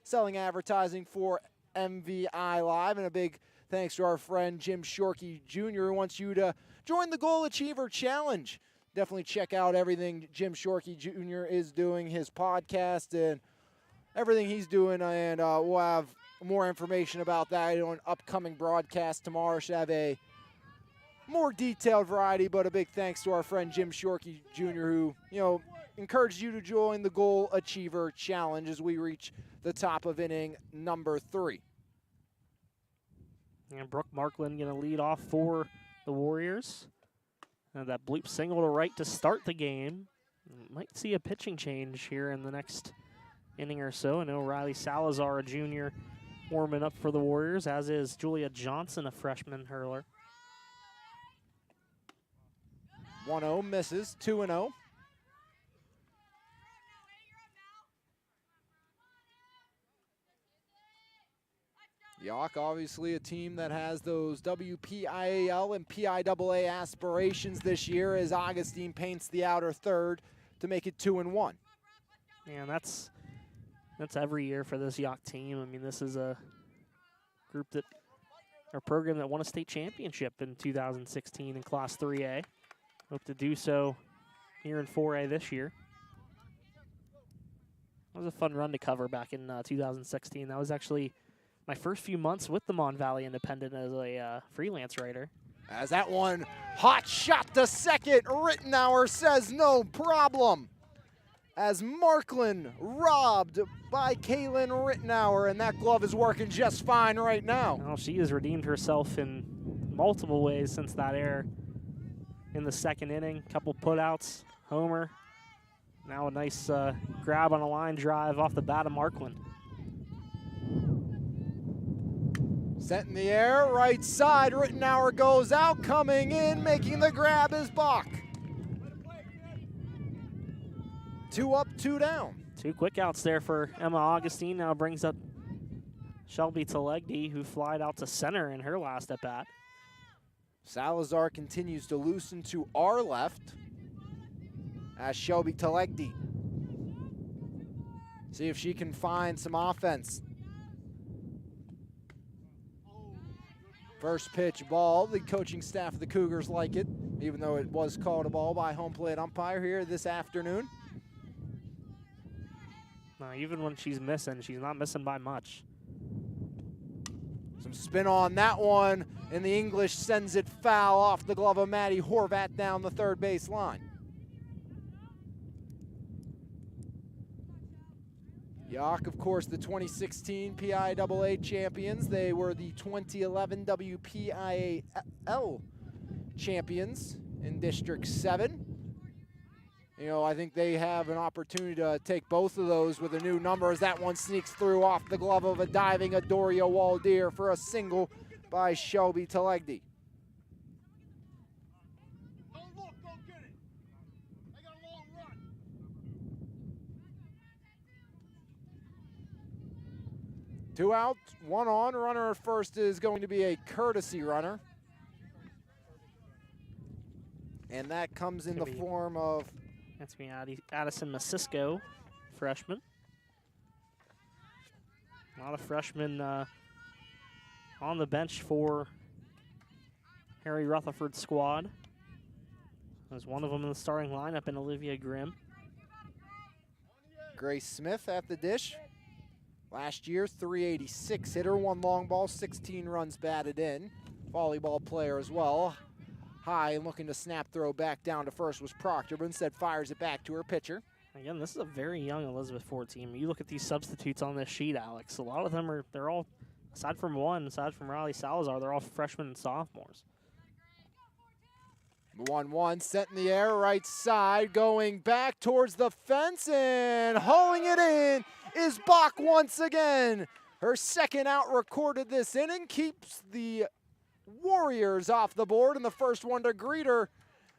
selling advertising for MVI Live. And a big thanks to our friend Jim Shorkey Jr., who wants you to join the Goal Achiever Challenge. Definitely check out everything Jim Shorkey Jr. is doing, his podcast, and everything he's doing. And we'll have more information about that on upcoming broadcast tomorrow. Should have a more detailed variety, but a big thanks to our friend Jim Shorkey Jr., who, encouraged you to join the Goal Achiever Challenge as we reach the top of inning number 3. And Brooke Markland going to lead off for the Warriors. And that bloop single to right to start the game. Might see a pitching change here in the next inning or so. I know Riley Salazar, a junior, warming up for the Warriors, as is Julia Johnson, a freshman hurler. 1-0 misses, 2-0. Yough, obviously a team that has those WPIAL and PIAA aspirations this year, as Augustine paints the outer third to make it 2-1. Yeah, and that's every year for this Yough team. I mean, this is a program that won a state championship in 2016 in Class 3A. Hope to do so here in 4A this year. That was a fun run to cover back in 2016. That was actually my first few months with the Mon Valley Independent as a freelance writer. As that one, hot shot to second, Rittenauer says no problem. As Markland robbed by Kaylin Rittenauer, and that glove is working just fine right now. Well, she has redeemed herself in multiple ways since that error in the second inning. Couple putouts, homer. Now a nice grab on a line drive off the bat of Markland. Sent in the air, right side, Rittenauer goes out, coming in, making the grab is Bach. 2 up, 2 down. 2 quick outs there for Emma Augustine. Now brings up Shelby Telegdi, who flied out to center in her last at bat. Salazar continues to loosen to our left as Shelby Telegdi. See if she can find some offense. First pitch ball. The coaching staff of the Cougars like it, even though it was called a ball by home plate umpire here this afternoon. No, even when she's not missing by much. Some spin on that one, and the English sends it foul off the glove of Maddie Horvat down the third base line. Yough, of course, the 2016 PIAA champions. They were the 2011 WPIAL champions in District 7. You know, I think they have an opportunity to take both of those with a new number as that one sneaks through off the glove of a diving Adoria Waldeer for a single by Shelby Telegdi. Two out, 1 on. Runner at first is going to be a courtesy runner. And that comes in the form of... That's me, Addison Masisco, freshman. A lot of freshmen on the bench for Harry Rutherford's squad. There's one of them in the starting lineup in Olivia Grimm. Grace Smith at the dish. Last year, 386 hitter, 1 long ball, 16 runs batted in. Volleyball player as well. High and looking to snap throw back down to first was Proctor, but instead fires it back to her pitcher. Again, this is a very young Elizabeth Ford team. You look at these substitutes on this sheet, Alex. A lot of them they're all, aside from Riley Salazar, they're all freshmen and sophomores. 1-1, set in the air, right side, going back towards the fence and hauling it in is Bach once again. Her second out recorded this inning, keeps the Warriors off the board, and the first one to greet her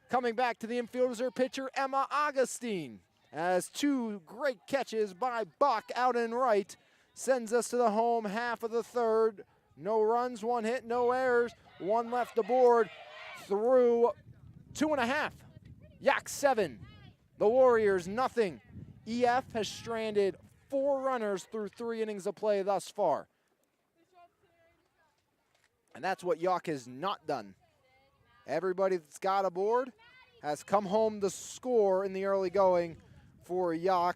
coming back to the infield is her pitcher, Emma Augustine. As 2 great catches by Bach out and right sends us to the home half of the third. No runs, 1 hit, no errors, 1 left aboard through 2.5. Yough 7, the Warriors nothing. EF has stranded 4 runners through 3 innings of play thus far. And that's what Yough has not done. Everybody that's got aboard has come home to score in the early going for Yough.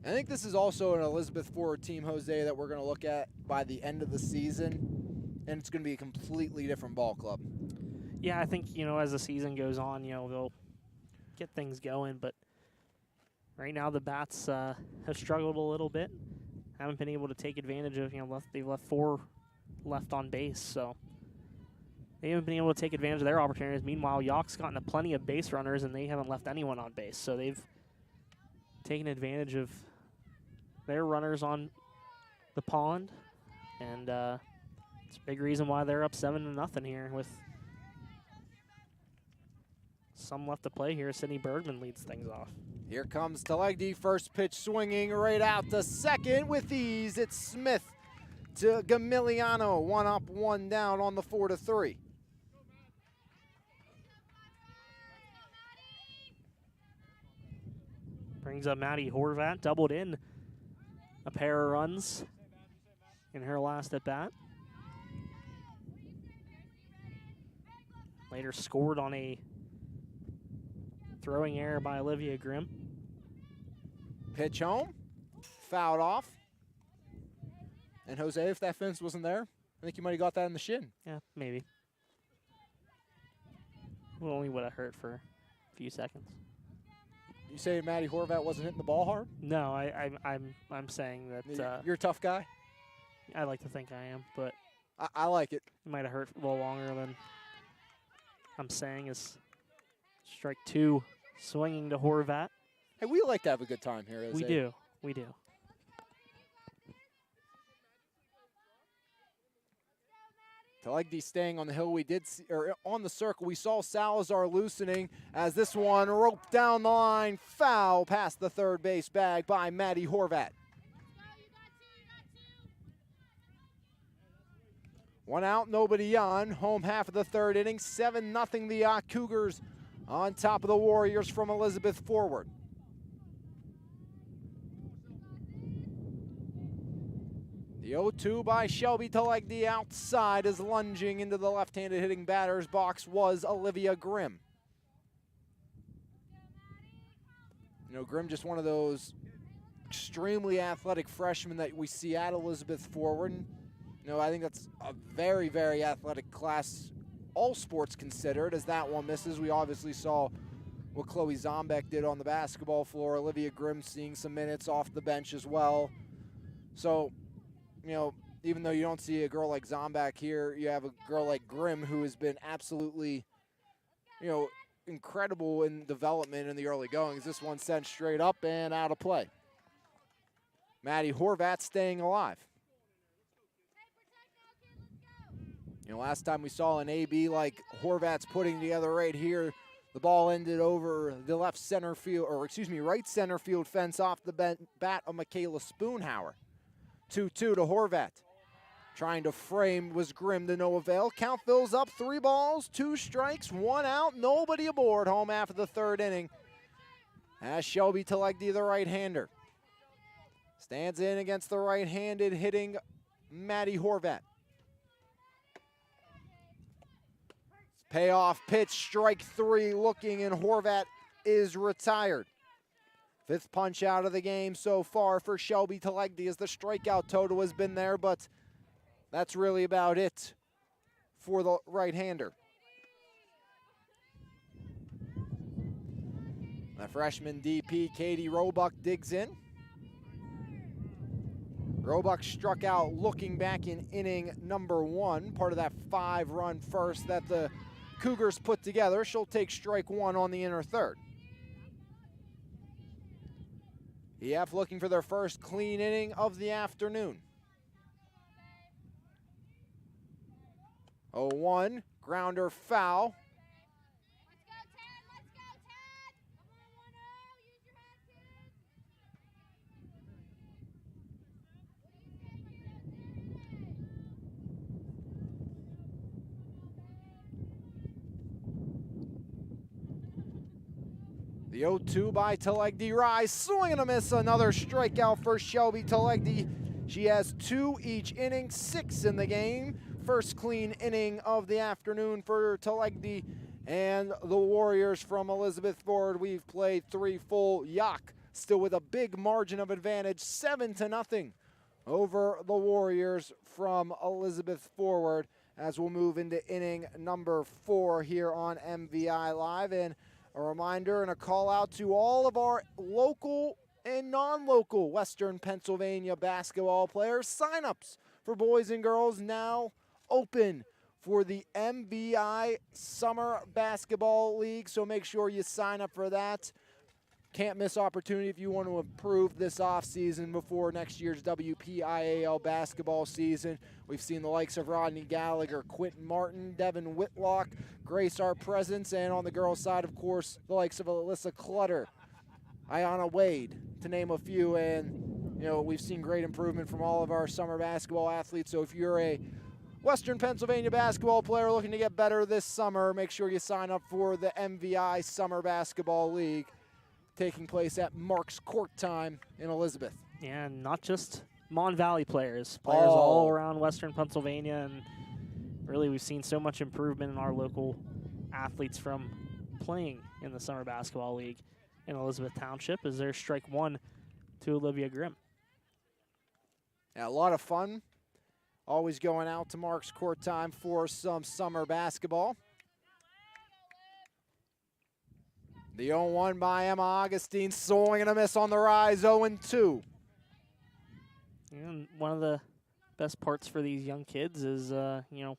I think this is also an Elizabeth Ford team, Jose, that we're going to look at by the end of the season, and it's going to be a completely different ball club. Yeah, I think, as the season goes on, they'll get things going, but right now the bats have struggled a little bit. Haven't been able to take advantage of, they've left 4 left on base, so they haven't been able to take advantage of their opportunities. Meanwhile, Yough's gotten plenty of base runners, and they haven't left anyone on base, so they've taken advantage of their runners on the pond, and it's a big reason why they're up 7-0 here with some left to play here. Sydney Bergman leads things off. Here comes Telegdi, first pitch swinging right out to second with ease. It's Smith to Gamiliano, 1 up, 1 down on the 4-3. Brings up Maddie Horvat, doubled in a pair of runs in her last at bat. Later scored on a throwing error by Olivia Grimm. Pitch home, fouled off. And Jose, if that fence wasn't there, I think you might have got that in the shin. Yeah, maybe. Well, only would have hurt for a few seconds. You say Maddie Horvat wasn't hitting the ball hard? No, I'm saying that you're a tough guy. I like to think I am, but I like it. it might have hurt a little longer than I'm saying. Is strike 2, swinging to Horvat. Hey, we like to have a good time here. We do. We do. Talegdi staying on the hill. We did see, or on the circle, we saw Salazar loosening as this one roped down the line. Foul past the third base bag by Maddie Horvat. One out, nobody on. Home half of the third inning. 7-0 the Yough Cougars on top of the Warriors from Elizabeth forward. The 0-2 by Shelby Talegdi outside as lunging into the left-handed hitting batter's box was Olivia Grimm. You know, Grimm just one of those extremely athletic freshmen that we see at Elizabeth forward. You know, I think that's a very, very athletic class, all sports considered, as that one misses. We obviously saw what Chloe Zombeck did on the basketball floor. Olivia Grimm seeing some minutes off the bench as well. So, you know, even though you don't see a girl like Zombeck here, you have a girl like Grimm who has been absolutely, you know, incredible in development in the early goings. This one sent straight up and out of play. Maddie Horvat staying alive. You know, last time we saw an AB like Horvat's putting together right here, the ball ended over the left center field, or excuse me, right center field fence off the bat of Michaela Spoonhauer. 2-2 to Horvat. Trying to frame was Grimm to no avail. Count fills up, 3 balls, 2 strikes, 1 out, nobody aboard. Home after the third inning. As Shelby Talegdi, the right-hander, stands in against the right-handed hitting Maddie Horvat. Payoff pitch, strike 3 looking, and Horvat is retired. 5th punch out of the game so far for Shelby Talegdi as the strikeout total has been there, but that's really about it for the right-hander. The freshman DP, Katie Roebuck, digs in. Roebuck struck out looking back in inning number 1, part of that 5-run first that the Cougars put together. She'll take strike 1 on the inner third. EF looking for their first clean inning of the afternoon. 0-1, grounder foul. The 0-2 by Talegdi Rise, swing and a miss, another strikeout for Shelby Talegdi. She has 2 each inning, 6 in the game. First clean inning of the afternoon for Talegdi and the Warriors from Elizabeth forward. We've played 3 full. Yough still with a big margin of advantage, 7-0 over the Warriors from Elizabeth forward, as we'll move into inning number 4 here on MVI Live. And a reminder and a call out to all of our local and non-local Western Pennsylvania basketball players. Sign-ups for boys and girls now open for the MVI Summer Basketball League, so make sure you sign up for that. Can't miss opportunity if you want to improve this offseason before next year's WPIAL basketball season. We've seen the likes of Rodney Gallagher, Quentin Martin, Devin Whitlock grace our presence, and on the girls' side, of course, the likes of Alyssa Clutter, Ayanna Wade, to name a few. And, you know, we've seen great improvement from all of our summer basketball athletes. So if you're a Western Pennsylvania basketball player looking to get better this summer, make sure you sign up for the MVI Summer Basketball League, taking place at Mark's Court Time in Elizabeth. And not just Mon Valley players all around Western Pennsylvania. And really, we've seen so much improvement in our local athletes from playing in the Summer Basketball League in Elizabeth Township, as there's strike 1 to Olivia Grimm. Yeah, a lot of fun. Always going out to Mark's Court Time for some summer basketball. The 0-1 by Emma Augustine, swing and a miss on the rise, 0-2. And one of the best parts for these young kids is, you know,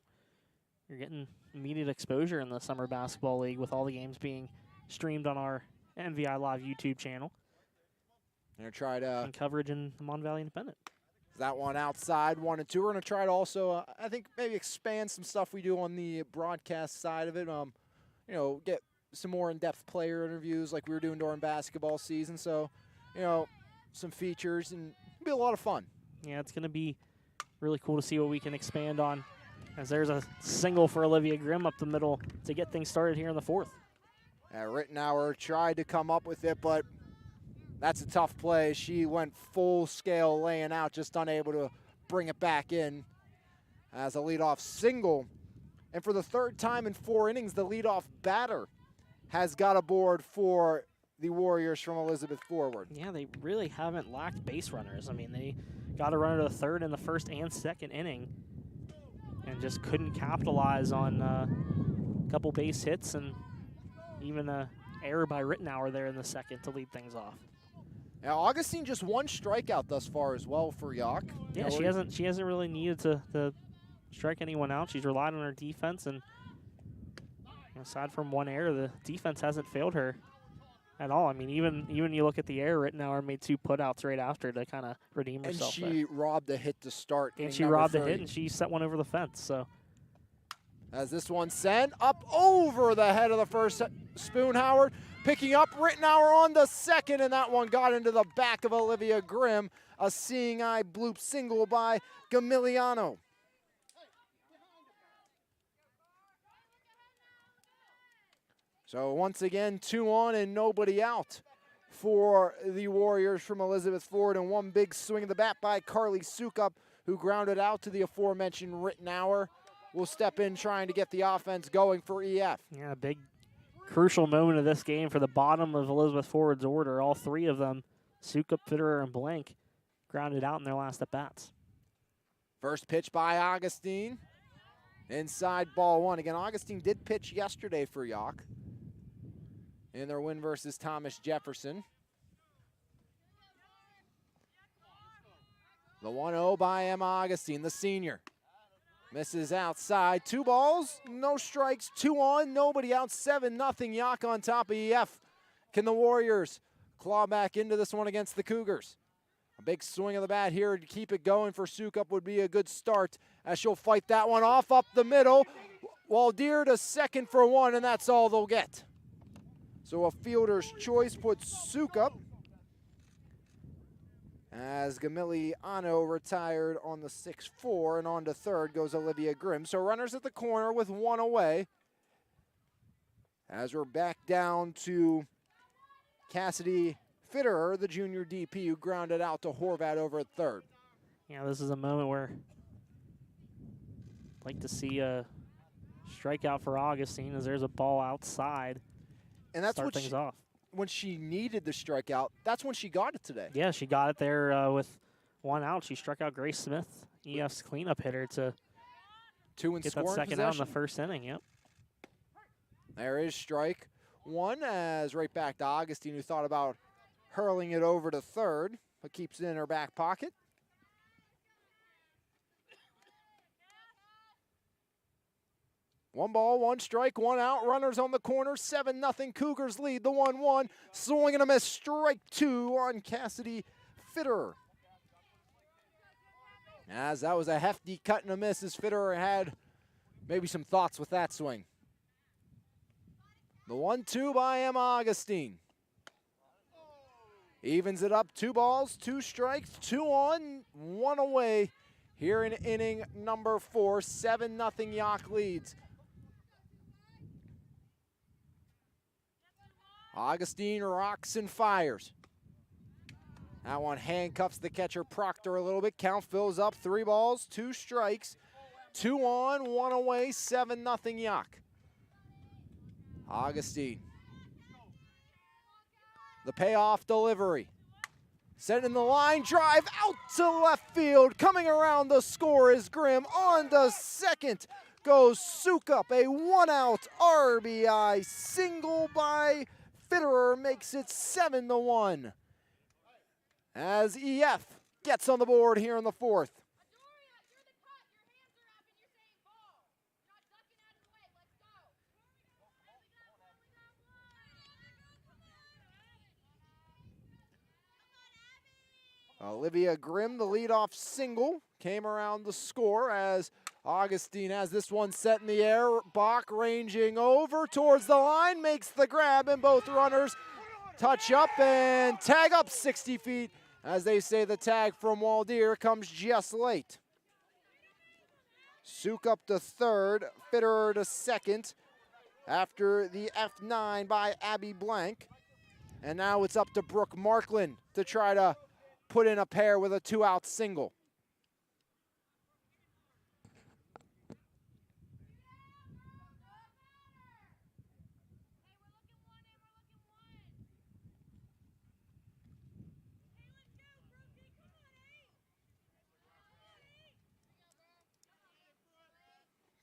you're getting immediate exposure in the Summer Basketball League with all the games being streamed on our MVI Live YouTube channel. Gonna try to and coverage in the Mon Valley Independent. That one outside, 1 and 2. We're gonna try to also, I think, maybe expand some stuff we do on the broadcast side of it. You know, get some more in-depth player interviews like we were doing during basketball season. So, you know, some features, and it'll be a lot of fun. Yeah, it's gonna be really cool to see what we can expand on. As there's a single for Olivia Grimm up the middle to get things started here in the fourth. Rittenauer tried to come up with it, but that's a tough play. She went full scale laying out, just unable to bring it back in as a leadoff single. And for the third time in 4 innings, the leadoff batter has got aboard for the Warriors from Elizabeth forward. Yeah, they really haven't lacked base runners. I mean, they got a runner to the third in the first and second inning and just couldn't capitalize on a couple base hits and even an error by Rittenauer there in the second to lead things off. Now, Augustine just 1 strikeout thus far as well for Yough. Yeah, she hasn't really needed to strike anyone out. She's relied on her defense, and aside from 1 error, the defense hasn't failed her at all. I mean, even you look at the error, Rittenauer made 2 putouts right after to kind of redeem herself. And she robbed a hit to start. And she robbed a hit, and she set one over the fence. So, as this one sent up over the head of the first, Spoonhoward picking up Rittenauer on the second, and that one got into the back of Olivia Grimm. A seeing eye bloop single by Gamiliano. So once again, 2 on and nobody out for the Warriors from Elizabeth Ford, and 1 big swing of the bat by Carly Sukup, who grounded out to the aforementioned Rittenauer. Will step in trying to get the offense going for EF. Yeah, big crucial moment of this game for the bottom of Elizabeth Ford's order. All 3 of them, Sukup, Fitterer, and Blank, grounded out in their last at-bats. First pitch by Augustine. Inside ball 1. Again, Augustine did pitch yesterday for Yough in their win versus Thomas Jefferson. The 1-0 by Emma Augustine, the senior. Misses outside. 2 balls, no strikes, 2 on, nobody out, 7-0 Yough on top of EF. Can the Warriors claw back into this one against the Cougars? A big swing of the bat here to keep it going for Sukup would be a good start as she'll fight that one off up the middle. Waldeer to second for 1, and that's all they'll get. So a fielder's choice puts Sukup as Gamiliano retired on the 6-4, and on to third goes Olivia Grimm. So runners at the corner with 1 away. As we're back down to Cassidy Fitterer, the junior DP, who grounded out to Horvat over at third. Yeah, this is a moment where I'd like to see a strikeout for Augustine as there's a ball outside. And that's start things off. When she needed the strikeout, that's when she got it today. Yeah, she got it there with 1 out. She struck out Grace Smith, EF's cleanup hitter, to 2 and get score that second in out in the first inning. Yep. There is strike 1, as right back to Augustine, who thought about hurling it over to third, but keeps it in her back pocket. One ball, 1 strike, 1 out. Runners on the corner. 7-0 Cougars lead the 1-1. Swing and a miss. Strike 2 on Cassidy Fitterer. As that was a hefty cut and a miss, as Fitterer had maybe some thoughts with that swing. The 1-2 by Emma Augustine. Evens it up. 2 balls, 2 strikes, 2 on, 1 away here in inning number 4. 7-0 Yough leads. Augustine rocks and fires. That one handcuffs the catcher Proctor a little bit. Count fills up. 3 balls, 2 strikes, 2 on, 1 away. 7-0 Yough. Augustine. The payoff delivery. Set in the line, drive out to left field. Coming around the score is Grimm. On to second goes Sukup. A 1-out RBI single by Fitterer makes it 7-1. As EF gets on the board here in the 4th. Olivia Grimm, the leadoff single, came around the score as Augustine has this one set in the air. Bach ranging over towards the line, makes the grab, and both runners touch up and tag up 60 feet. As they say, the tag from Waldeer comes just late. Sukup to third, Fitterer to second after the F9 by Abby Blank. And now it's up to Brooke Markland to try to put in a pair with a 2-out single.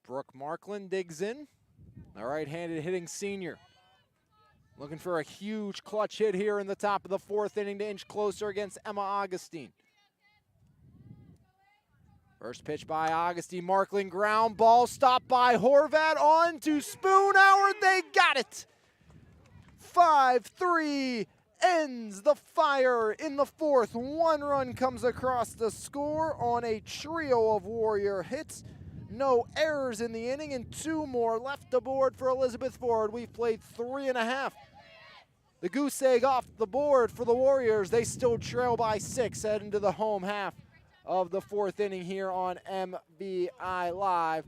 Brooke Markland digs in, a right-handed hitting senior. Looking for a huge clutch hit here in the top of the fourth inning to inch closer against Emma Augustine. First pitch by Augustine, Markland ground ball, stopped by Horvat, on to Spoonhour, they got it! 5-3 ends the fire in the fourth. One run comes across the score on a trio of Warrior hits. No errors in the inning, and 2 more left aboard for Elizabeth Ford. We've played 3.5. The goose egg off the board for the Warriors. They still trail by 6, head into the home half of the fourth inning here on MVI Live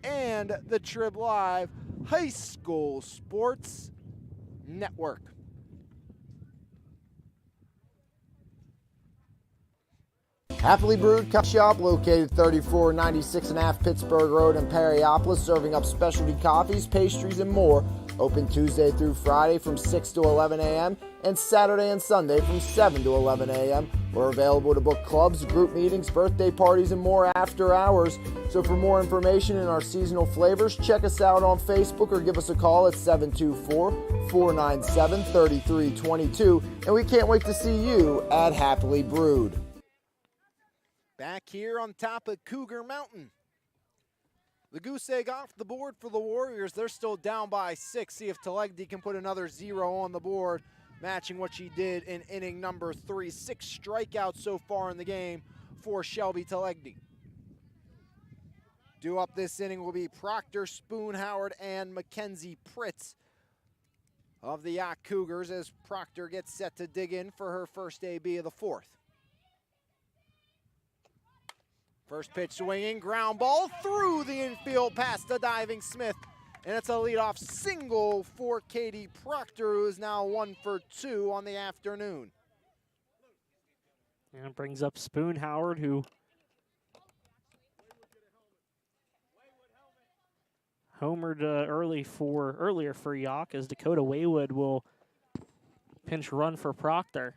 and the Trib Live High School Sports Network. Happily Brewed Cup Shop, located 3496.5 Pittsburgh Road in Perryopolis, serving up specialty coffees, pastries, and more. Open Tuesday through Friday from 6 to 11 a.m. and Saturday and Sunday from 7 to 11 a.m. We're available to book clubs, group meetings, birthday parties, and more after hours. So for more information and our seasonal flavors, check us out on Facebook or give us a call at 724-497-3322. And we can't wait to see you at Happily Brewed. Back here on top of Cougar Mountain. The goose egg off the board for the Warriors. They're still down by 6. See if Telegdi can put another 0 on the board, matching what she did in inning number 3. 6 strikeouts so far in the game for Shelby Telegdi. Due up this inning will be Proctor, Spoon, Howard, and Mackenzie Pritz of the Yacht Cougars as Proctor gets set to dig in for her first AB of the fourth. First pitch swinging, ground ball through the infield past the diving Smith. And it's a leadoff single for Katie Proctor, who is now 1 for 2 on the afternoon. And it brings up Spoon Howard, who homered earlier for Yough, as Dakota Waywood will pinch run for Proctor.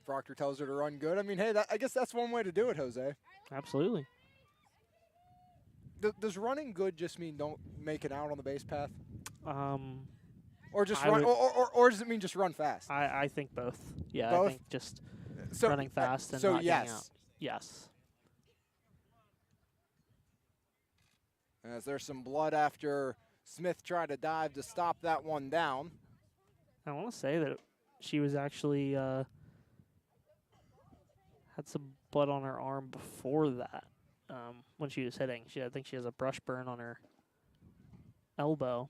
Proctor tells her to run good. I mean, hey, I guess that's one way to do it, Jose. Absolutely. Does running good just mean don't make it out on the base path? Or just run, or does it mean just run fast? I think both. Yeah, both? I think just running fast and not getting out. Yes. As there's some blood after Smith tried to dive to stop that one down. I want to say that she was actually had some blood on her arm before that when she was hitting. I think she has a brush burn on her elbow.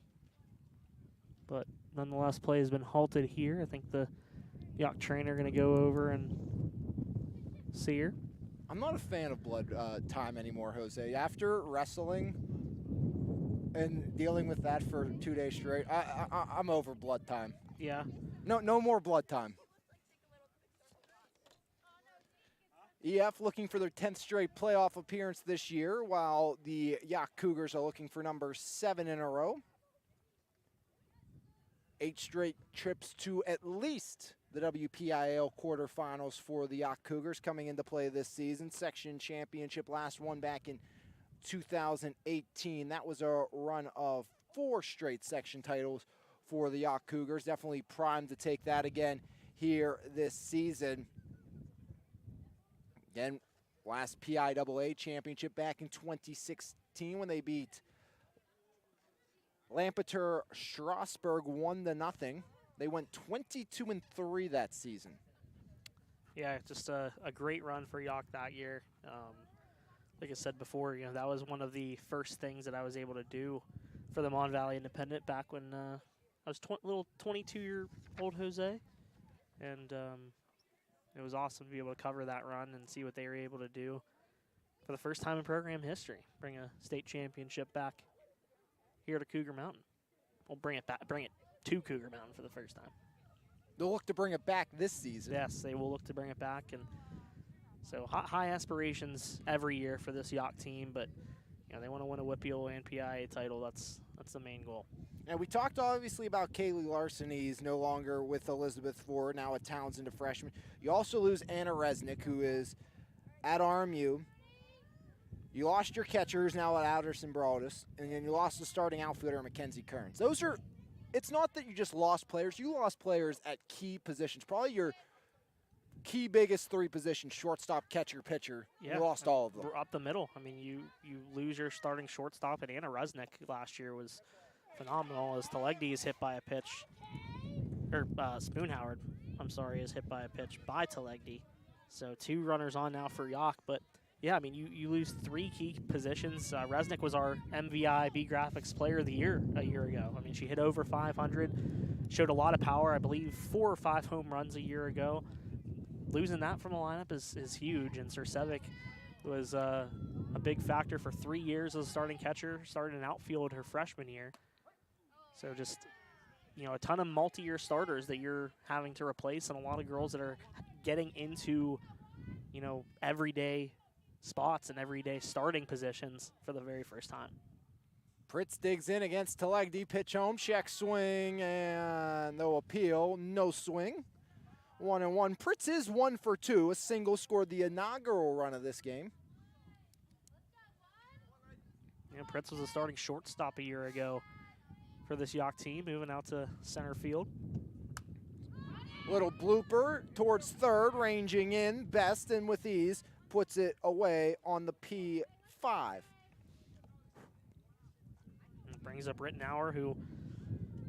But nonetheless, play has been halted here. I think the Yough trainer going to go over and see her. I'm not a fan of blood time anymore, Jose. After wrestling and dealing with that for 2 days straight, I'm over blood time. Yeah. No more blood time. EF looking for their 10th straight playoff appearance this year, while the Yough Cougars are looking for number 7 in a row. 8 straight trips to at least the WPIAL quarterfinals for the Yough Cougars coming into play this season. Section championship, last one back in 2018. That was a run of 4 straight section titles for the Yough Cougars. Definitely primed to take that again here this season. Again, last PIAA championship back in 2016 when they beat Lampeter Strasburg 1-0. They went 22-3 that season. Yeah, just a great run for Yough that year. Like I said before, that was one of the first things that I was able to do for the Mon Valley Independent back when I was little 22-year-old Jose. And it was awesome to be able to cover that run and see what they were able to do for the first time in program history. Bring a state championship back here to Cougar Mountain. We'll bring it to Cougar Mountain for the first time. They'll look to bring it back this season. Yes, they will look to bring it back. And so high aspirations every year for this Yough team, but they want to win a WPIAL and PIA title. That's the main goal. And we talked obviously about Kaylee Larson. He's no longer with Elizabeth Ford, now at Townsend, a freshman. You also lose Anna Resnick, who is at RMU. You lost your catchers now at Alderson Broadus, and then you lost the starting outfielder, Mackenzie Kearns. It's not that you just lost players. You lost players at key positions. Probably your key biggest three positions, shortstop, catcher, pitcher. Yeah, you lost all of them. Up the middle. I mean, you lose your starting shortstop, and Anna Resnick last year was phenomenal as Telegdi is hit by a pitch. Or Spoonhoward, I'm sorry, is hit by a pitch by Telegdi. So 2 runners on now for Yough, but yeah, I mean, you lose 3 key positions. Resnick was our MVI B Graphics Player of the Year a year ago. I mean, she hit over 500, showed a lot of power. I believe 4 or 5 home runs a year ago. Losing that from the lineup is huge, and Sursevic was a big factor for 3 years as a starting catcher, started in outfield her freshman year. So just, a ton of multi-year starters that you're having to replace, and a lot of girls that are getting into, everyday spots and everyday starting positions for the very first time. Pritz digs in against Telegdi, pitch home, check swing, and no appeal, no swing. 1-1. Pritz is 1 for 2. A single scored the inaugural run of this game. Yeah, Pritz was a starting shortstop a year ago for this Yough team, moving out to center field. Little blooper towards third, ranging in best and with ease, puts it away on the P5. And brings up Rittenauer, who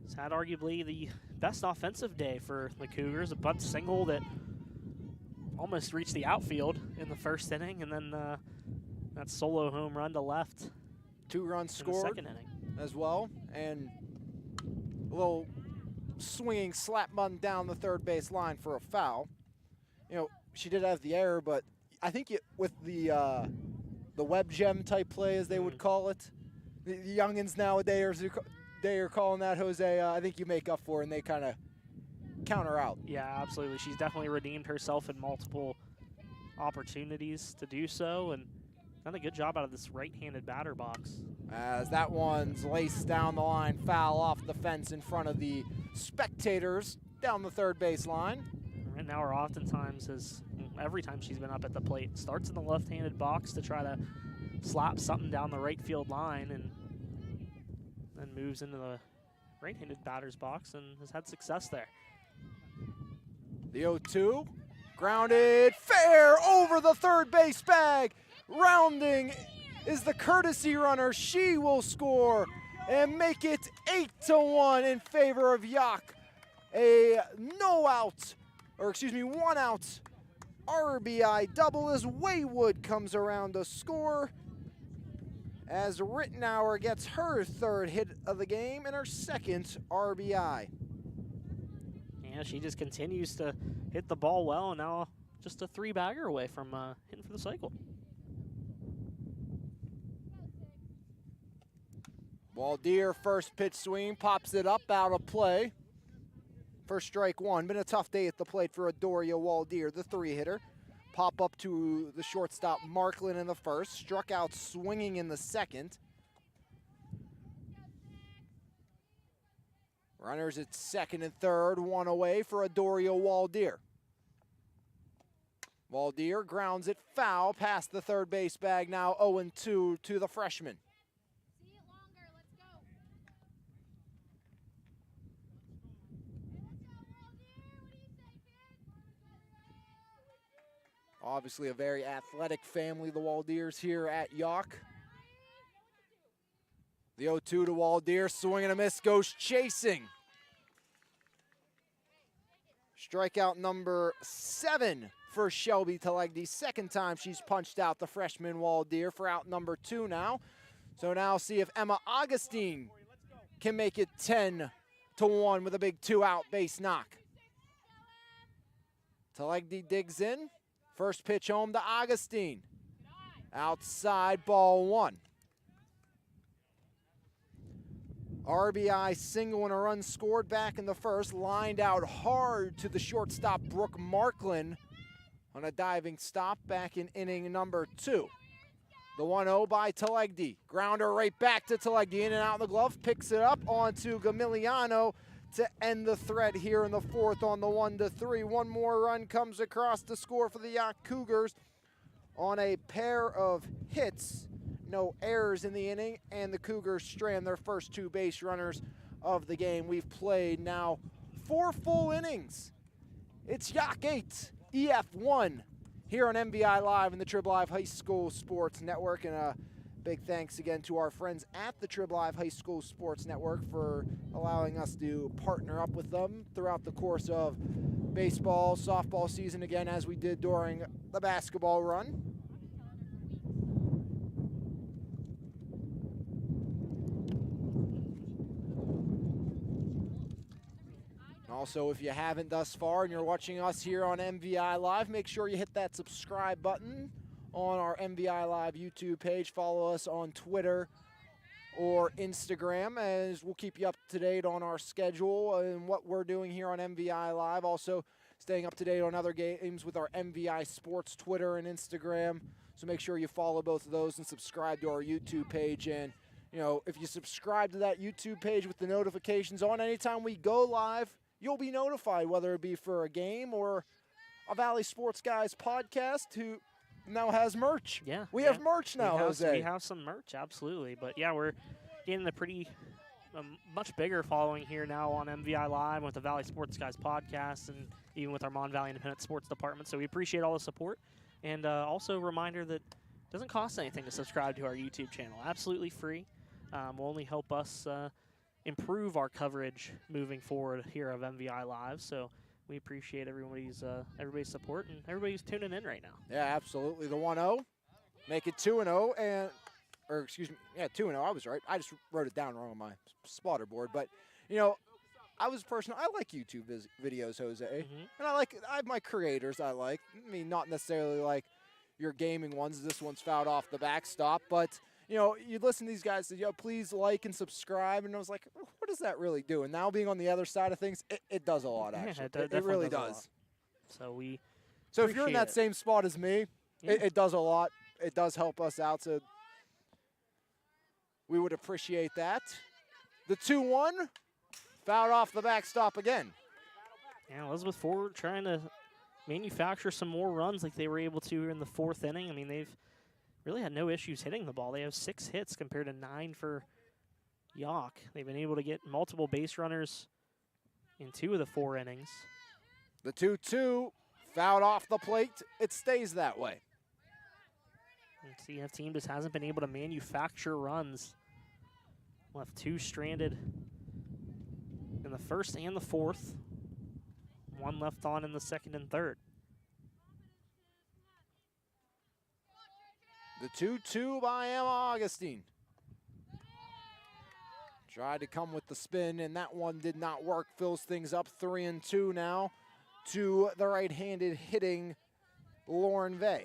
has had arguably the best offensive day for the Cougars. A bunt single that almost reached the outfield in the first inning, and then that solo home run to left. 2 runs in the scored second inning as well, and a little swinging slap bunt down the third base line for a foul. She did have the error, but I think with the web gem type play, as they would call it, the youngins nowadays they are calling that, Jose. I think you make up for it, and they kind of counter out. Yeah, absolutely. She's definitely redeemed herself in multiple opportunities to do so, and done a good job out of this right-handed batter box. As that one's laced down the line, foul off the fence in front of the spectators down the third base line. Rittenauer oftentimes every time she's been up at the plate, starts in the left-handed box to try to slap something down the right field line, and then moves into the right-handed batter's box and has had success there. The 0-2, grounded fair over the third base bag. Rounding is the courtesy runner. She will score and make it 8-1 in favor of Yough. A one out RBI double as Waywood comes around to score, as Rittenauer gets her 3rd hit of the game and her 2nd RBI. Yeah, she just continues to hit the ball well, and now just a 3-bagger away from hitting for the cycle. Waldeer, first pitch swing, pops it up, out of play. First strike 1. Been a tough day at the plate for Adoria Waldeer, the 3-hitter. Pop up to the shortstop Marklin in the first. Struck out swinging in the second. Runners at second and third, 1 away for Adoria Waldeer. Waldeer grounds it foul past the third base bag, now 0-2 to the freshman. Obviously a very athletic family, the Waldeers here at Yough. The 0-2 to Waldeer, swing and a miss, goes chasing. Strikeout number 7 for Shelby Telegdi. Second time she's punched out the freshman wall deer for out number 2 now. So now see if Emma Augustine can make it 10-1 with a big 2-out base knock. Telegdi digs in. First pitch home to Augustine. Outside, ball 1. RBI single and a run scored back in the first. Lined out hard to the shortstop, Brooke Marklin, on a diving stop back in inning number 2. The 1-0 by Telegdi. Grounder right back to Telegdi, in and out of the glove. Picks it up onto Gamiliano to end the threat here in the 4th on the 1-3. One more run comes across to score for the Yough Cougars on a pair of hits. No errors in the inning, and the Cougars strand their first 2 base runners of the game. We've played now 4 full innings. It's Yough 8, EF 1 here on MVI Live and the Trib Live High School Sports Network. And a big thanks again to our friends at the Trib Live High School Sports Network for allowing us to partner up with them throughout the course of baseball, softball season again, as we did during the basketball run. Also, if you haven't thus far and you're watching us here on MVI Live, make sure you hit that subscribe button on our MVI Live YouTube page. Follow us on Twitter or Instagram, as we'll keep you up to date on our schedule and what we're doing here on MVI Live. Also, staying up to date on other games with our MVI Sports Twitter and Instagram. So make sure you follow both of those and subscribe to our YouTube page. And, you know, if you subscribe to that YouTube page with the notifications on, anytime we go live, you'll be notified, whether it be for a game or a Valley Sports Guys podcast who now has merch. Yeah. We have merch now, Jose. We have some merch, absolutely. But, yeah, we're getting a much bigger following here now on MVI Live with the Valley Sports Guys podcast and even with our Mon Valley Independent Sports Department. So we appreciate all the support. And also a reminder that it doesn't cost anything to subscribe to our YouTube channel. Absolutely free. Will only help us improve our coverage moving forward here of MVI Live. So we appreciate everybody's support and everybody's tuning in right now. Yeah, absolutely. The 1-0, make it 2-0, and, or excuse me, yeah, 2-0. I was right. I just wrote it down wrong on my spotter board. But, you know, I like YouTube videos, Jose. And I have my creators I like. I mean, not necessarily like your gaming ones. This one's fouled off the backstop, but you know, you listen to these guys say, yo, please like and subscribe. And I was like, what does that really do? And now being on the other side of things, it does a lot, actually. Yeah, it really does. So if you're in that same spot as me, it does a lot. It does help us out. So we would appreciate that. The 2-1, fouled off the backstop again. Yeah, Elizabeth Ford trying to manufacture some more runs like they were able to in the 4th inning. I mean, they've really had no issues hitting the ball. They have 6 hits compared to 9 for Yough. They've been able to get multiple base runners in 2 of the 4 innings. The 2-2, fouled off the plate. It stays that way. The CF team just hasn't been able to manufacture runs. Left 2 stranded in the 1st and the 4th. 1 left on in the 2nd and 3rd. The 2-2 by Emma Augustine. Tried to come with the spin, and that one did not work. Fills things up 3-2 now to the right-handed hitting Lauren Vey.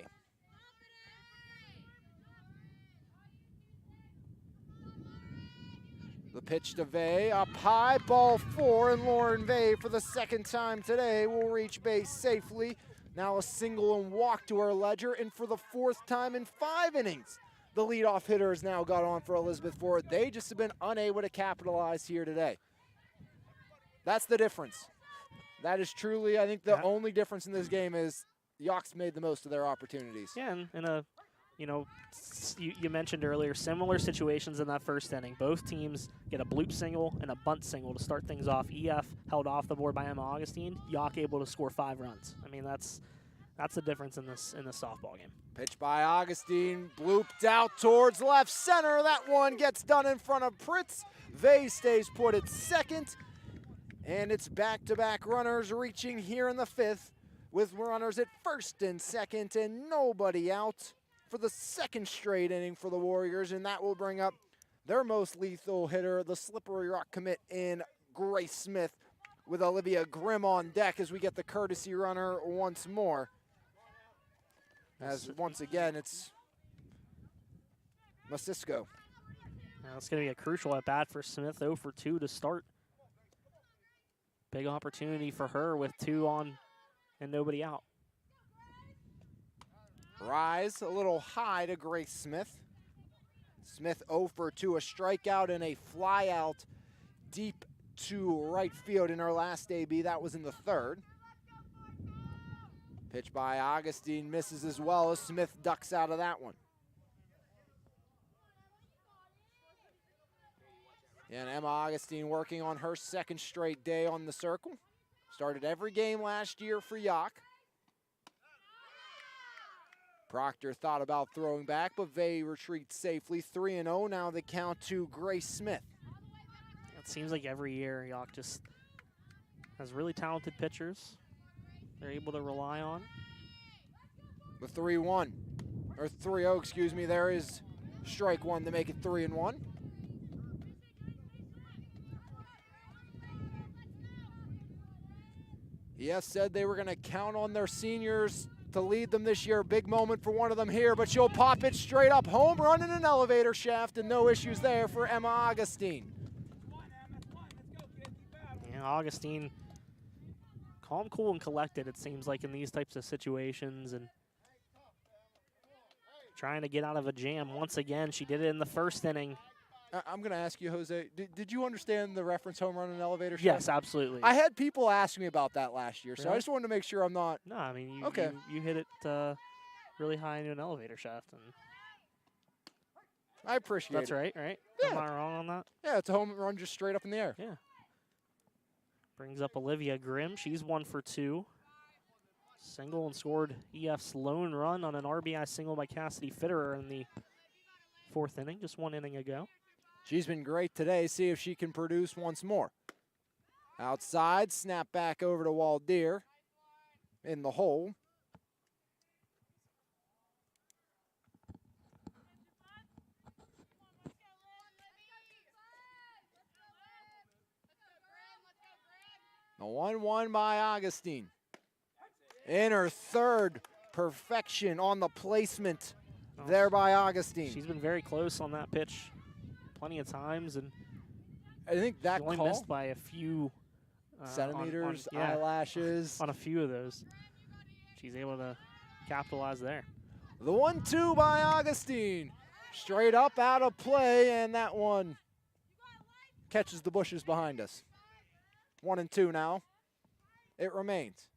The pitch to Vey, up high, ball 4, and Lauren Vey for the 2nd time today will reach base safely. Now a single and walk to her ledger, and for the 4th time in 5 innings, the leadoff hitter has now got on for Elizabeth Ford. They just have been unable to capitalize here today. That's the difference. That is truly, I think, the only difference in this game is Yauch's made the most of their opportunities. Yeah, and you mentioned earlier, similar situations in that 1st inning. Both teams get a bloop single and a bunt single to start things off. EF held off the board by Emma Augustine. Yough able to score 5 runs. I mean, that's the difference in this softball game. Pitch by Augustine, blooped out towards left center. That one gets done in front of Pritz. Vey stays put at 2nd. And it's back-to-back runners reaching here in the 5th with runners at first and second and nobody out for the second straight inning for the Warriors, and that will bring up their most lethal hitter, the Slippery Rock commit in Grace Smith, with Olivia Grimm on deck as we get the courtesy runner once more. As once again, it's Masisco. Now it's going to be a crucial at bat for Smith, 0 for 2 to start. Big opportunity for her with 2 on and nobody out. Rise a little high to Grace Smith. Smith 0 for 2, a strikeout and a fly out deep to right field in her last AB. That was in the 3rd. Pitch by Augustine misses as well as Smith ducks out of that one. And Emma Augustine working on her second straight day on the circle. Started every game last year for Yough. Proctor thought about throwing back, but Vey retreats safely. 3-0 now the count to Grace Smith. It seems like every year Yough just has really talented pitchers they're able to rely on. The 3-1, or 3-0, excuse me, there is strike one to make it 3-1. ES said they were going to count on their seniors to lead them this year. Big moment for one of them here, but she'll pop it straight up. Home run in an elevator shaft, and no issues there for Emma Augustine. Yeah, Augustine, calm, cool, and collected, it seems like, in these types of situations, and trying to get out of a jam once again. She did it in the 1st inning. I'm going to ask you, Jose, did you understand the reference home run in an elevator shaft? Yes, absolutely. I had people ask me about that last year, so Really? I just wanted to make sure I'm not. No, I mean, Okay. you hit it really high into an elevator shaft. And I appreciate that's it. right, right? Yeah. Am I wrong on that? Yeah, it's a home run just straight up in the air. Yeah. Brings up Olivia Grimm. She's 1 for 2. Single and scored EF's lone run on an RBI single by Cassidy Fitterer in the 4th inning, just 1 inning ago. She's been great today. See if she can produce once more. Outside, snap back over to Waldeer in the hole. The 1-1 by Augustine. In her 3rd perfection on the placement there by Augustine. She's been very close on that pitch plenty of times, and I think that she only call missed by a few centimeters, yeah, eyelashes. on a few of those. She's able to capitalize there. The 1-2 by Augustine. Straight up out of play, and that one catches the bushes behind us. 1-2 now. It remains.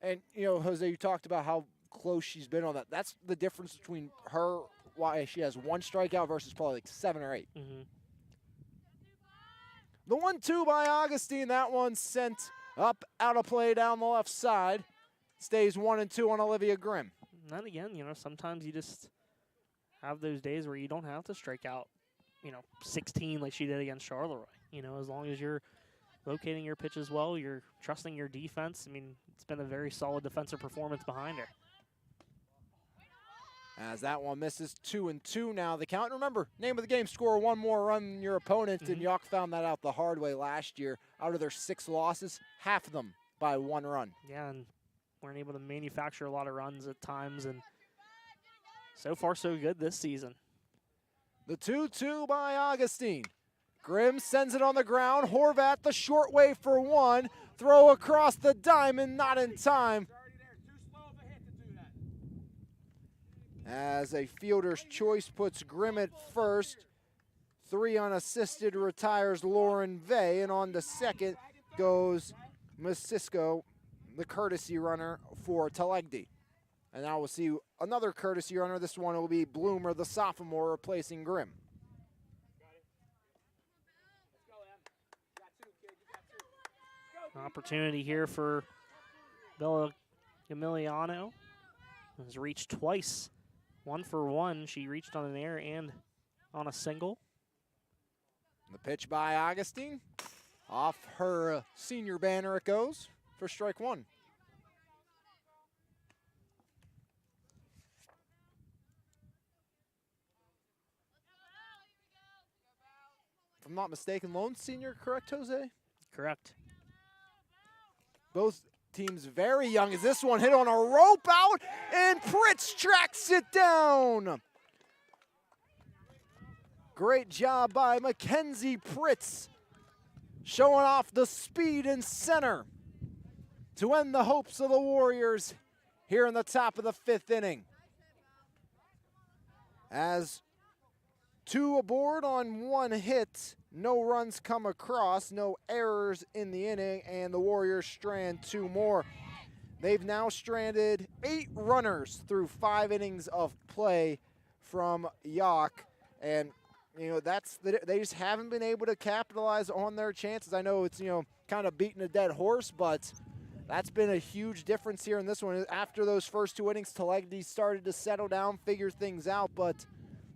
And, you know, Jose, you talked about how close she's been on that. That's the difference between her, why she has 1 strikeout versus probably like 7 or 8. Mm-hmm. The 1-2 by Augustine, that one sent up out of play down the left side. Stays 1-2 on Olivia Grimm. And then again, you know, sometimes you just have those days where you don't have to strike out, 16 like she did against Charleroi. You know, as long as you're locating your pitches well, you're trusting your defense. I mean, it's been a very solid defensive performance behind her. As that one misses, 2-2 now the count. Remember, name of the game, score 1 more run than your opponent, and Yough found that out the hard way last year. Out of their 6 losses, half of them by 1 run. Yeah, and weren't able to manufacture a lot of runs at times, and so far so good this season. The 2-2 by Augustine. Grimm sends it on the ground. Horvat the short way for 1. Throw across the diamond, not in time. As a fielder's choice puts Grimm at first. 3 unassisted retires Lauren Vey, and on the second goes Masisco, the courtesy runner for Talegdi. And now we'll see another courtesy runner. This one will be Bloomer, the sophomore, replacing Grimm. Opportunity here for Bella Emiliano. Has reached twice. 1 for 1. She reached on an air and on a single. The pitch by Augustine. Off her senior banner it goes for strike one. If I'm not mistaken, lone senior, correct, Jose? Correct. Both teams very young as this one hit on a rope out, and Pritz tracks it down. Great job by Mackenzie Pritz, showing off the speed and center to end the hopes of the Warriors here in the top of the 5th inning. As 2 aboard on 1 hit, no runs come across, no errors in the inning, and the Warriors strand 2 more. They've now stranded 8 runners through 5 innings of play from Yough, and you know they just haven't been able to capitalize on their chances. I know it's kind of beating a dead horse, but that's been a huge difference here in this one. After those first 2 innings, Telegny started to settle down, figure things out, but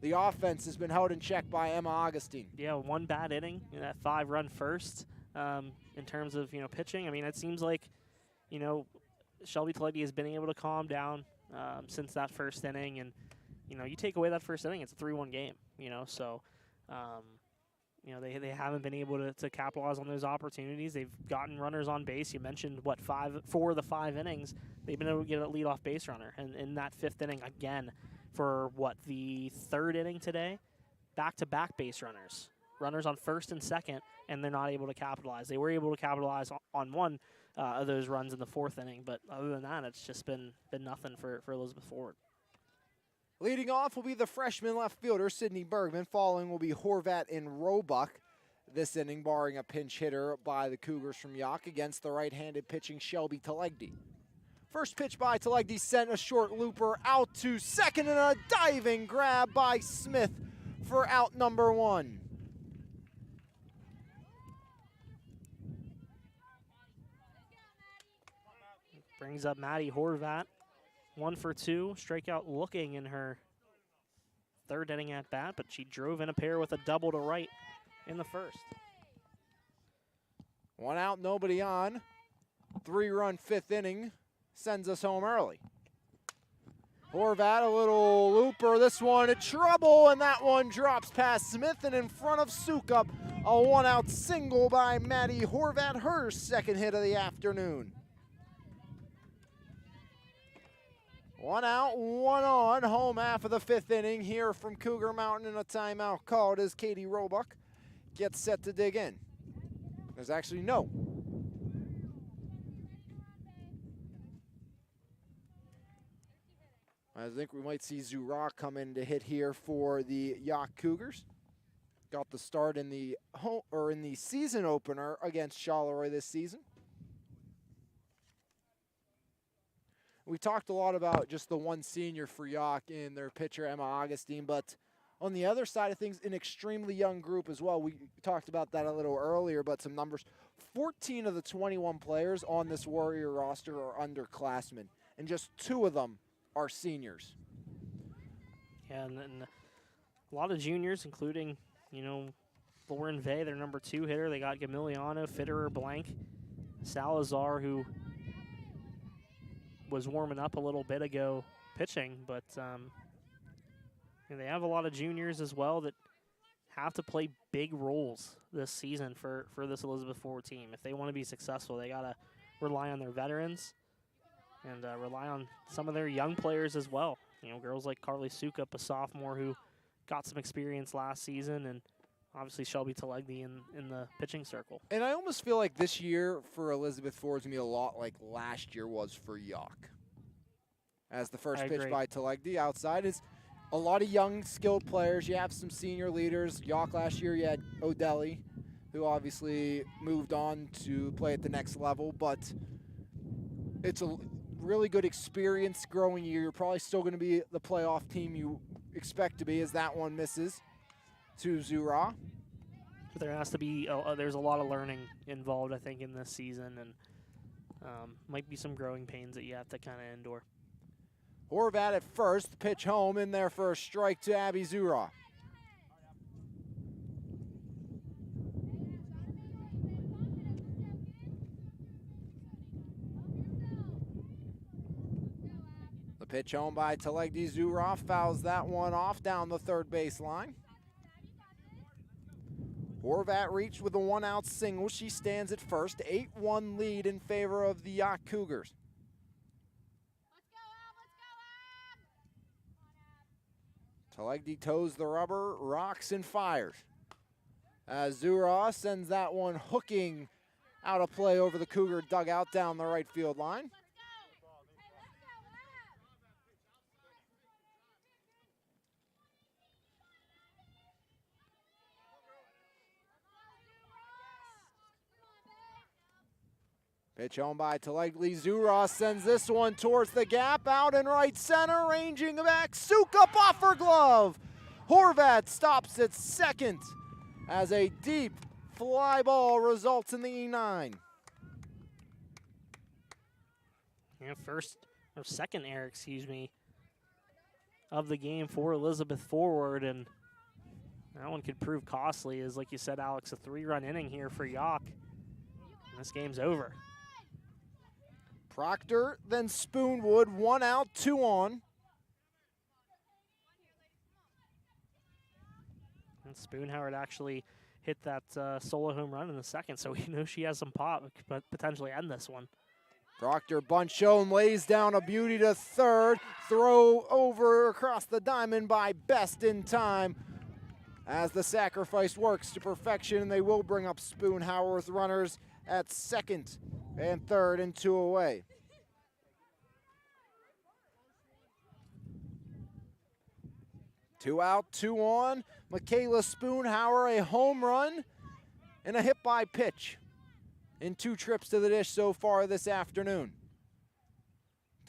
the offense has been held in check by Emma Augustine. Yeah, 1 bad inning in that 5-run first. In terms of pitching, I mean, it seems like Shelby Telegny has been able to calm down since that first inning, and you take away that first inning, it's a 3-1 game. So they haven't been able to capitalize on those opportunities. They've gotten runners on base. You mentioned 4 of the 5 innings they've been able to get a leadoff base runner, and in that 5th inning again. For the 3rd inning today, back-to-back base runners on first and second, and they're not able to capitalize. They were able to capitalize on 1 of those runs in the 4th inning, but other than that, it's just been nothing for Elizabeth Forward. Leading off will be the freshman left fielder, Sydney Bergman. Following will be Horvat and Roebuck. This inning, barring a pinch hitter by the Cougars from Yough against the right-handed pitching Shelby Telegny. First pitch by Telegny sent a short looper out to second, and a diving grab by Smith for out number 1. Brings up Maddie Horvat, 1 for 2, strikeout looking in her 3rd inning at bat, but she drove in a pair with a double to right in the 1st. 1 out, nobody on. 3-run 5th inning. Sends us home early. Horvat, a little looper. This one in trouble, and that one drops past Smith and in front of Sukup. A 1-out single by Maddie Horvat, her 2nd hit of the afternoon. 1 out, 1 on, home half of the 5th inning here from Cougar Mountain, and a timeout called as Katie Roebuck gets set to dig in. There's actually no. I think we might see Zura come in to hit here for the Yough Cougars. Got the start in the season opener against Charleroi this season. We talked a lot about just the 1 senior for Yough in their pitcher, Emma Augustine, but on the other side of things, an extremely young group as well. We talked about that a little earlier, but some numbers. 14 of the 21 players on this Warrior roster are underclassmen, and just 2 of them are seniors. Yeah, and a lot of juniors, including, Lauren Vey, their number 2 hitter. They got Gamiliano, Fitterer, Blank, Salazar, who was warming up a little bit ago pitching, but they have a lot of juniors as well that have to play big roles this season for this Elizabeth Forward team. If they want to be successful, they got to rely on their veterans and rely on some of their young players as well. Girls like Carly Sukup, a sophomore who got some experience last season, and obviously Shelby Telegny in the pitching circle. And I almost feel like this year for Elizabeth Forward is going to be a lot like last year was for Yough. As the first pitch by Telegny outside is a lot of young, skilled players. You have some senior leaders. Yough last year, you had O'Delly, who obviously moved on to play at the next level, but it's a really good experience growing year. You're probably still going to be the playoff team you expect to be, as that one misses to Zura. But there has to be, there's a lot of learning involved, I think, in this season, and might be some growing pains that you have to kind of endure. Horvat at first, pitch home, in there for a strike to Abby Zura. Pitch home by Talegdi Zurov, fouls that one off down the third base line. Horvat reached with a one-out single. She stands at first. 8-1 lead in favor of the Yough Cougars. Talegdi toes the rubber, rocks and fires. As Zurov sends that one hooking out of play over the Cougar dugout down the right field line. Pitch home by Talegdi. Zurov sends this one towards the gap, out in right center, ranging back. Souk up off her glove. Horvat stops at second as a deep fly ball results in the E9. Yeah, second error, excuse me, of the game for Elizabeth Forward, and that one could prove costly. As like you said, Alex, a 3-run inning here for Yough, and this game's over. Proctor, then Spoonwood, 1 out, 2 on. And Spoonhoward actually hit that solo home run in the second, so we know she has some pop, but potentially end this one. Proctor bunt shown, lays down a beauty to third. Throw over across the diamond by Best in time as the sacrifice works to perfection, and they will bring up Spoonhoward with runners at second and third and 2 away. Two out, 2 on. Michaela Spoonhoward, a home run and a hit by pitch in 2 trips to the dish so far this afternoon.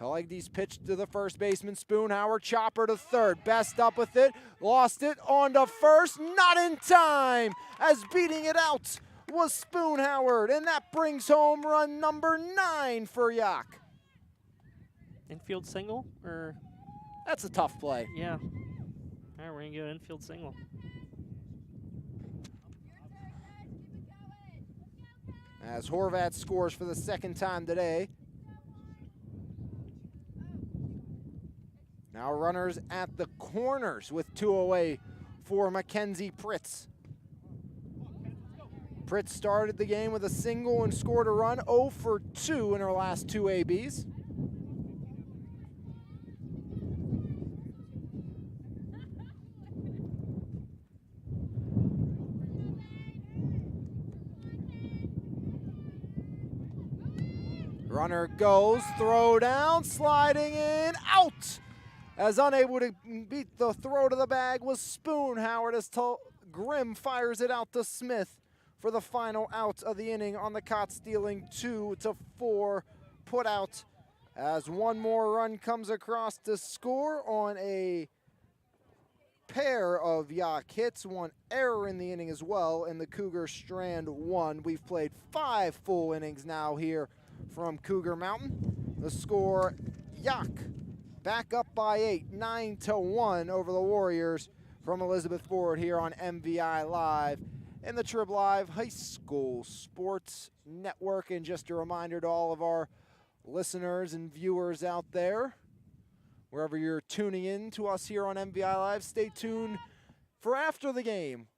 Talegdi's pitch to the first baseman, Spoonhoward, chopper to third. Best up with it, lost it, on to first, not in time, as beating it out was Spoonhoward, and that brings home run number 9 for Yough. Infield single, or? That's a tough play. Yeah. All right, we're gonna go infield single. As Horvat scores for the second time today. Now runners at the corners with 2 away for Mackenzie Pritz. Pritz started the game with a single and scored a run, 0 for 2 in her last 2 ABs. Runner goes, throw down, sliding in, out! As unable to beat the throw to the bag was Spoonhoward as Grimm fires it out to Smith for the final out of the inning on the caught stealing 2-4 put out, as one more run comes across to score on a pair of Yough hits, 1 error in the inning as well, and the Cougars strand 1. We've played 5 full innings now here from Cougar Mountain. The score, Yough back up by 8, 9-1 over the Warriors from Elizabeth Ford here on MVI Live and the Trib Live High School Sports Network. And just a reminder to all of our listeners and viewers out there, wherever you're tuning in to us here on MVI Live, stay tuned for after the game.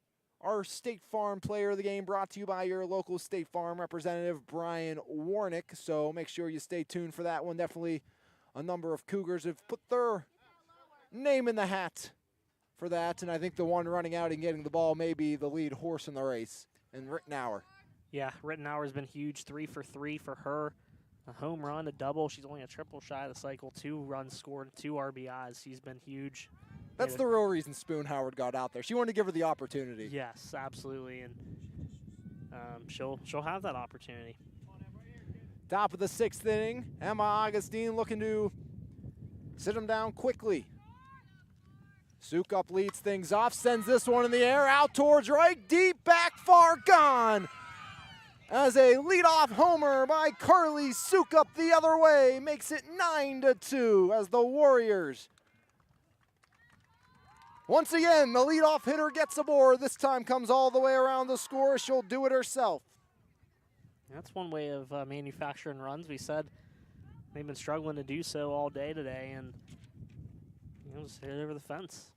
Our State Farm Player of the Game brought to you by your local State Farm representative, Brian Warnick. So make sure you stay tuned for that one. Definitely a number of Cougars have put their name in the hat for that. And I think the one running out and getting the ball may be the lead horse in the race, and Rittenauer. Yeah, Rittenauer has been huge, 3 for 3 for her. A home run, a double. She's only a triple shy of the cycle. 2 runs scored, 2 RBIs. She's been huge. That's the real reason Spoonhoward got out there. She wanted to give her the opportunity. Yes, absolutely, and she'll have that opportunity. Top of the 6th inning, Emma Augustine looking to sit him down quickly. Souk up leads things off, sends this one in the air, out towards right, deep back, far gone. As a leadoff homer by Carly Souk up the other way makes it 9-2 as the Warriors. Once again, the leadoff hitter gets aboard. This time comes all the way around the score. She'll do it herself. That's one way of manufacturing runs. We said they've been struggling to do so all day today, and It was hit over the fence.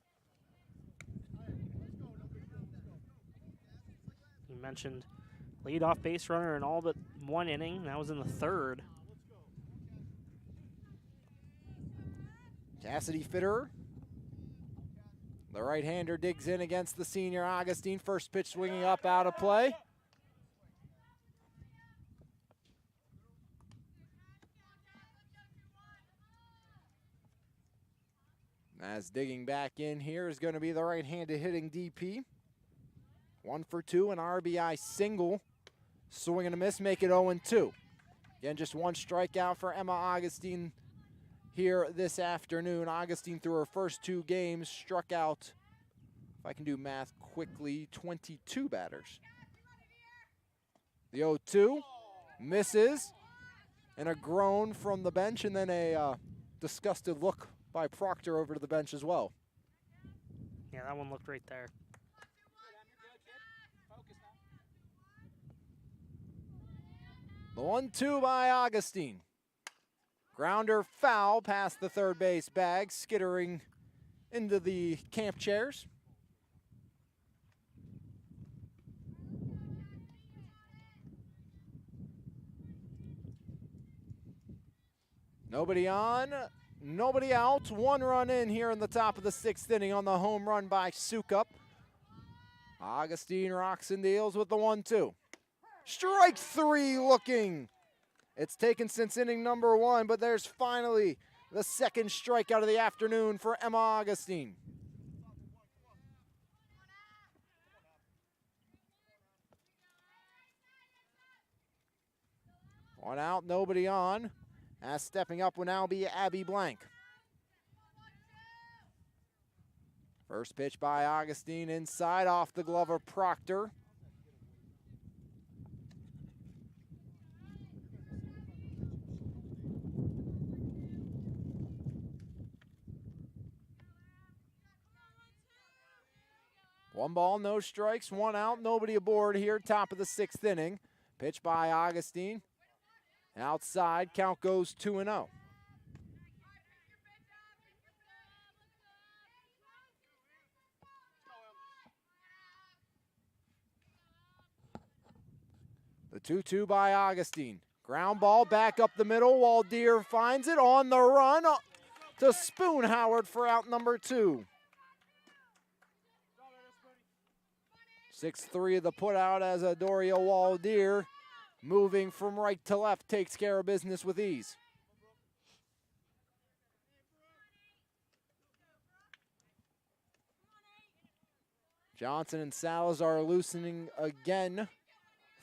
You mentioned leadoff base runner in all but one inning. That was in the third. Cassidy Fitterer, the right-hander, digs in against the senior Augustine. First pitch swinging up, out of play. As digging back in here is going to be the right-handed hitting DP. 1 for 2, an RBI single. Swing and a miss, make it 0-2. Again, just one strikeout for Emma Augustine here this afternoon. Augustine, through her first 2 games, struck out, if I can do math quickly, 22 batters. The 0-2 misses, and a groan from the bench, and then a disgusted look by Proctor over to the bench as well. Yeah, that one looked right there. The 1-2 by Augustine. Grounder foul past the third base bag, skittering into the camp chairs. Nobody on, nobody out. 1 run in here in the top of the 6th inning on the home run by Sukup. Augustine rocks and deals with the 1-2. Strike 3 looking. It's taken since inning number 1, but there's finally the second strikeout of the afternoon for Emma Augustine. One out, nobody on. As stepping up will now be Abby Blank. First pitch by Augustine inside, off the glove of Proctor. One ball, no strikes, 1 out, nobody aboard here, top of the 6th inning. Pitch by Augustine. Outside, count goes 2-0. The 2-2 by Augustine. Ground ball back up the middle. Waldeer finds it on the run to Spoon Howard for out number 2. 6-3 of the putout as Adoria Waldeer, moving from right to left, takes care of business with ease. Johnson and Salazar loosening again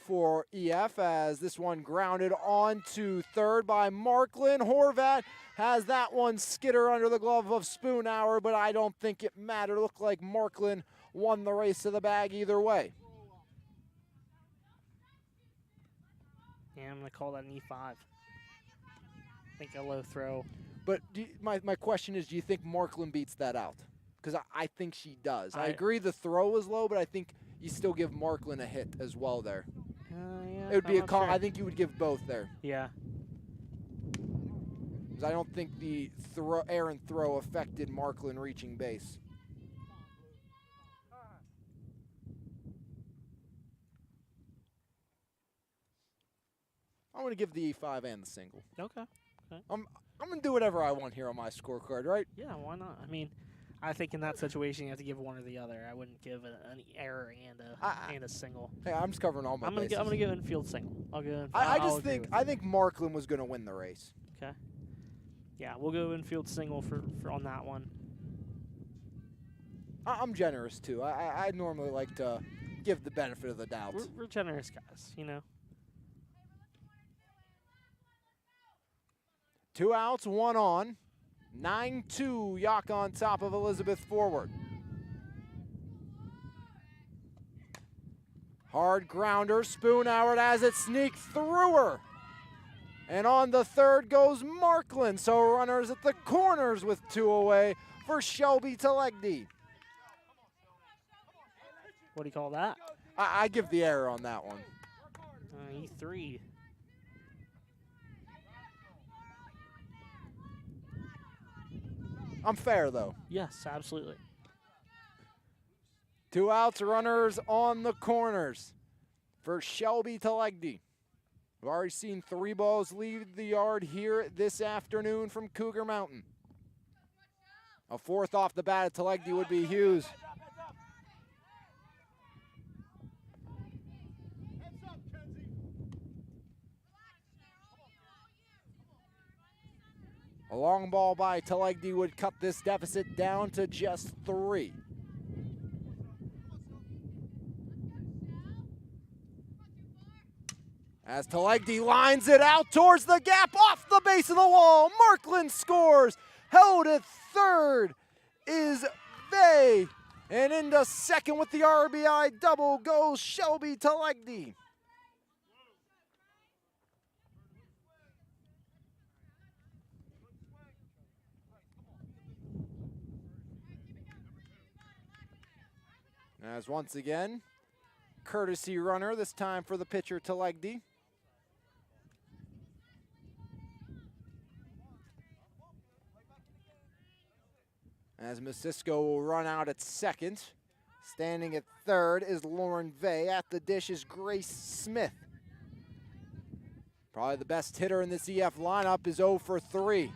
for EF as this one grounded on to third by Marklin. Horvat has that one skitter under the glove of Spoonhour, but I don't think it mattered. Looked like Marklin won the race to the bag either way. Yeah, I'm going to call that an E5. I think a low throw. But my question is, do you think Marklin beats that out? Because I think she does. I agree the throw was low, but I think you still give Marklin a hit as well there. Yeah, it would be a call. Sure. I think you would give both there. Yeah. Because I don't think the errant throw affected Marklin reaching base. I'm going to give the E5 and the single. Okay. I'm going to do whatever I want here on my scorecard, right? Yeah, why not? I mean, I think in that situation you have to give one or the other. I wouldn't give an error and a single. Hey, I'm just covering all my bases. I'm gonna go infield single. I'll go infield. I think Marklin was going to win the race. Okay. Yeah, we'll go infield single for on that one. I'm generous too. I normally like to give the benefit of the doubt. We're generous guys, you know. 2 outs, 1 on. 9-2, Yough on top of Elizabeth forward. Hard grounder, Spoonhour as it sneaked through her. And on the third goes Marklin, so runners at the corners with 2 away for Shelby Telegdi. What do you call that? I give the error on that one. E3. I'm fair, though. Yes, absolutely. 2 outs, runners on the corners for Shelby Telegdi. We've already seen 3 balls leave the yard here this afternoon from Cougar Mountain. A 4th off the bat at Telegdi would be Hughes. A long ball by Telegdi would cut this deficit down to just 3. As Telegdi lines it out towards the gap, off the base of the wall, Markland scores. Held at third is Vey. And into second with the RBI double goes Shelby Telegdi. As once again, courtesy runner, this time for the pitcher Telegdi. As Masisko will run out at second. Standing at third is Lauren Vey. At the dish is Grace Smith. Probably the best hitter in this EF lineup is 0 for 3.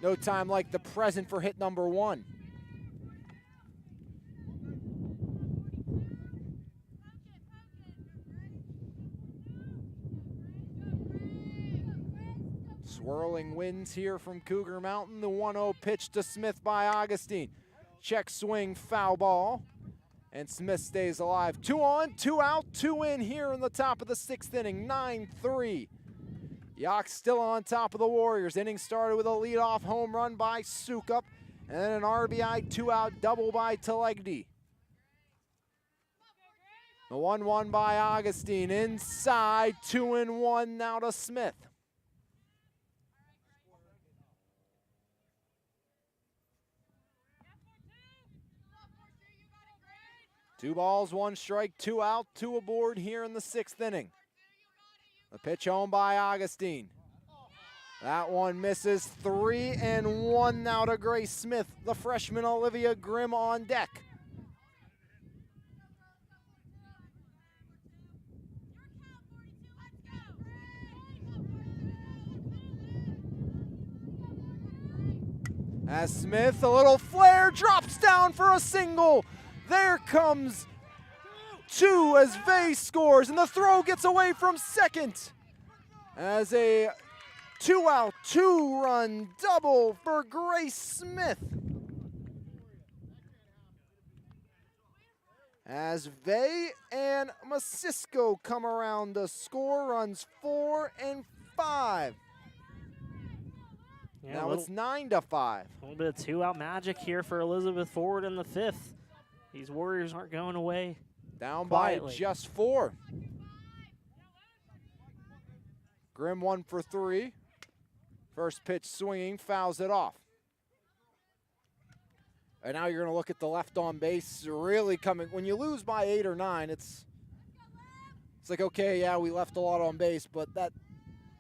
No time like the present for hit number 1. Swirling winds here from Cougar Mountain. The 1-0 pitch to Smith by Augustine. Check swing, foul ball. And Smith stays alive. 2 on, 2 out, 2 in here in the top of the 6th inning. 9-3. Yough still on top of the Warriors. Inning started with a leadoff home run by Sukup. And then an RBI 2-out double by Telegdi. The 1-1 by Augustine. Inside, 2-1 now to Smith. Two balls, 1 strike, 2 out, 2 aboard here in the 6th inning. The pitch home by Augustine. That one misses. 3-1 now to Grace Smith. The freshman Olivia Grimm on deck. As Smith, a little flare, drops down for a single. There comes 2 as Vey scores, and the throw gets away from second. As a 2-out, 2-run double for Grace Smith. As Vey and Masisko come around to score runs 4 and 5. Yeah, now it's 9-5. A little bit of 2-out magic here for Elizabeth Ford in the 5th. These Warriors aren't going away. Down quietly. by just 4. Grimm 1 for 3. First pitch swinging, fouls it off. And now you're going to look at the left on base really coming. When you lose by 8 or 9, it's like, okay, yeah, we left a lot on base, but that,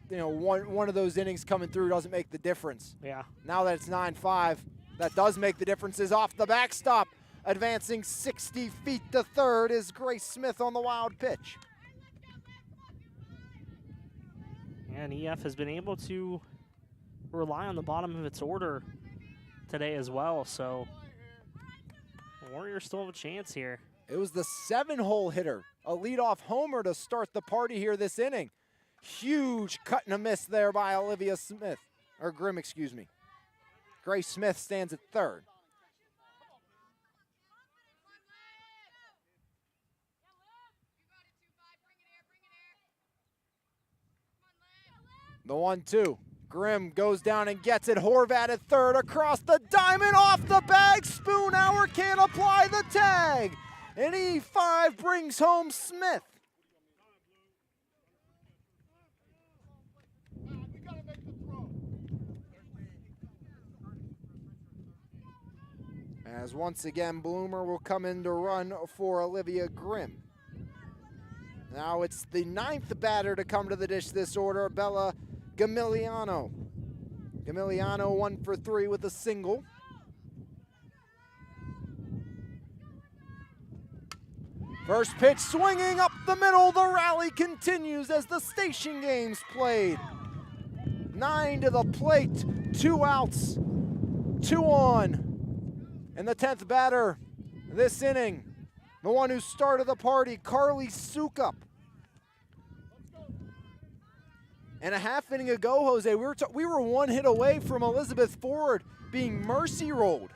you know, one of those innings coming through doesn't make the difference. Yeah. Now that it's 9-5, that does make the difference. Is off the backstop. Advancing 60 feet to third is Grace Smith on the wild pitch. And EF has been able to rely on the bottom of its order today as well, so the Warriors still have a chance here. It was the 7-hole hitter, a leadoff homer to start the party here this inning. Huge cut and a miss there by Olivia Smith, or Grimm, excuse me. Grace Smith stands at third. The 1-2. Grimm goes down and gets it. Horvat at third. Across the diamond. Off the bag. Spoonhour can't apply the tag. And E5 brings home Smith. As once again, Bloomer will come in to run for Olivia Grimm. Now it's the 9th batter to come to the dish this order, Bella Gamiliano. Gamiliano 1 for 3 with a single. First pitch swinging up the middle. The rally continues as the station game's played. 9 to the plate, 2 outs, 2 on. And the 10th batter this inning, the one who started the party, Carly Sukup. And a half inning ago, Jose, we were 1 hit away from Elizabeth Ford being mercy rolled.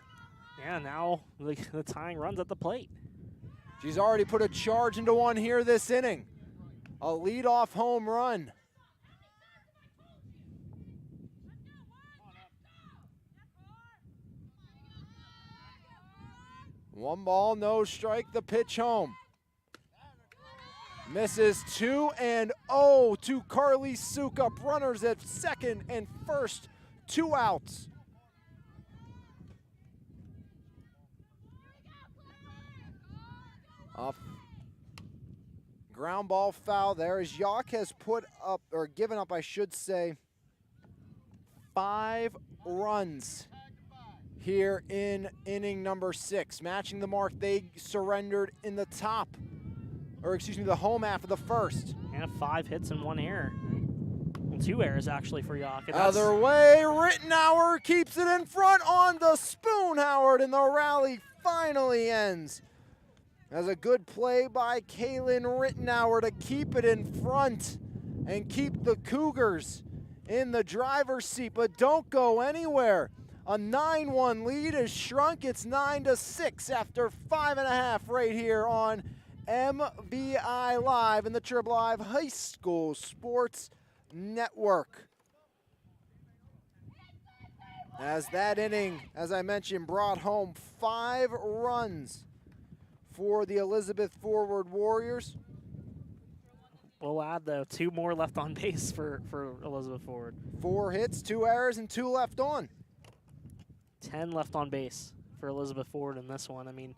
Yeah, now the tying runs at the plate. She's already put a charge into one here this inning. A leadoff home run. One ball, no strike, the pitch home. Misses 2-0 to Carly Sukup. Runners at second and first, 2 outs. Ground ball foul there as Yough has put up, or given up, I should say, 5 runs here in inning number 6, matching the mark they surrendered in the top, or excuse me, the home half of the first. And 5 hits and 1 error. Well, 2 errors actually for Yough. Other way, Rittenauer keeps it in front on the spoon, Howard, and the rally finally ends. As a good play by Kaylin Rittenauer to keep it in front and keep the Cougars in the driver's seat, but don't go anywhere. A 9-1 lead has shrunk. It's 9-6 after 5.5 right here on MVI Live and the Triple Live High School Sports Network. As that inning, as I mentioned, brought home 5 runs for the Elizabeth Forward Warriors. We'll add, though, 2 more left on base for Elizabeth Forward. 4 hits, 2 errors, and 2 left on. 10 left on base for Elizabeth Forward in this one. I mean,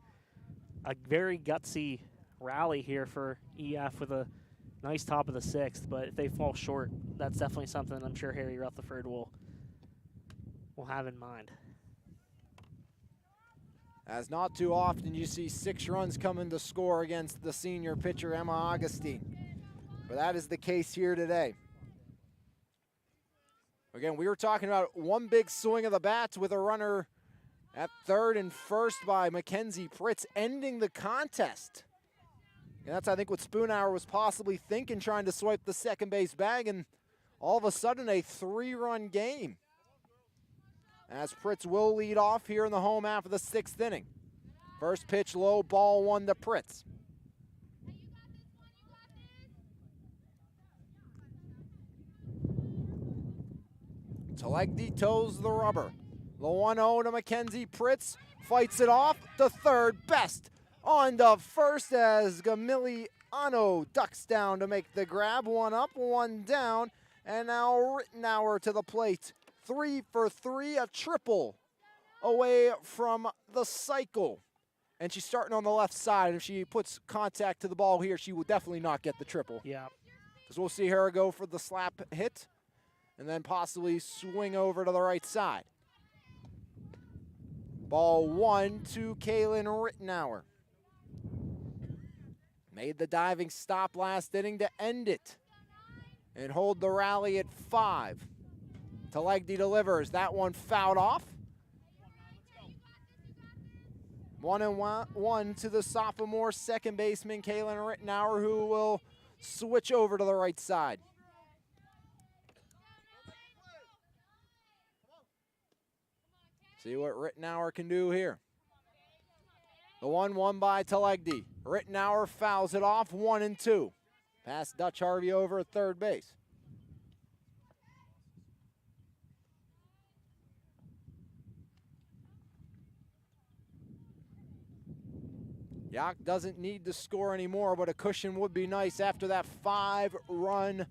a very gutsy rally here for EF with a nice top of the 6th, but if they fall short, that's definitely something I'm sure Harry Rutherford will have in mind. As not too often you see 6 runs coming to score against the senior pitcher, Emma Augustine. But that is the case here today. Again, we were talking about one big swing of the bats with a runner at third and first by Mackenzie Pritz, ending the contest. And that's, I think, what Spoonhour was possibly thinking, trying to swipe the second base bag, and all of a sudden a 3-run game. As Pritz will lead off here in the home half of the 6th inning. First pitch low, ball 1 to Pritz. Telegdi toes the rubber. The 1-0 to Mackenzie Pritz, fights it off to third, best on to first as Gamiliano ducks down to make the grab. 1 up, 1 down, and now Rittenauer to the plate. 3 for 3, a triple away from the cycle. And she's starting on the left side. If she puts contact to the ball here, she will definitely not get the triple. Yeah. Because we'll see her go for the slap hit and then possibly swing over to the right side. Ball 1 to Kaylin Rittenauer. Made the diving stop last inning to end it and hold the rally at 5. Telegdi delivers. That one fouled off. 1-1 to the sophomore second baseman, Kaylin Rittenauer, who will switch over to the right side. See what Rittenauer can do here. The 1-1 by Telegdi. Rittenauer fouls it off, 1-2. Pass Dutch Harvey over at third base. Yough doesn't need to score anymore, but a cushion would be nice after that 5-run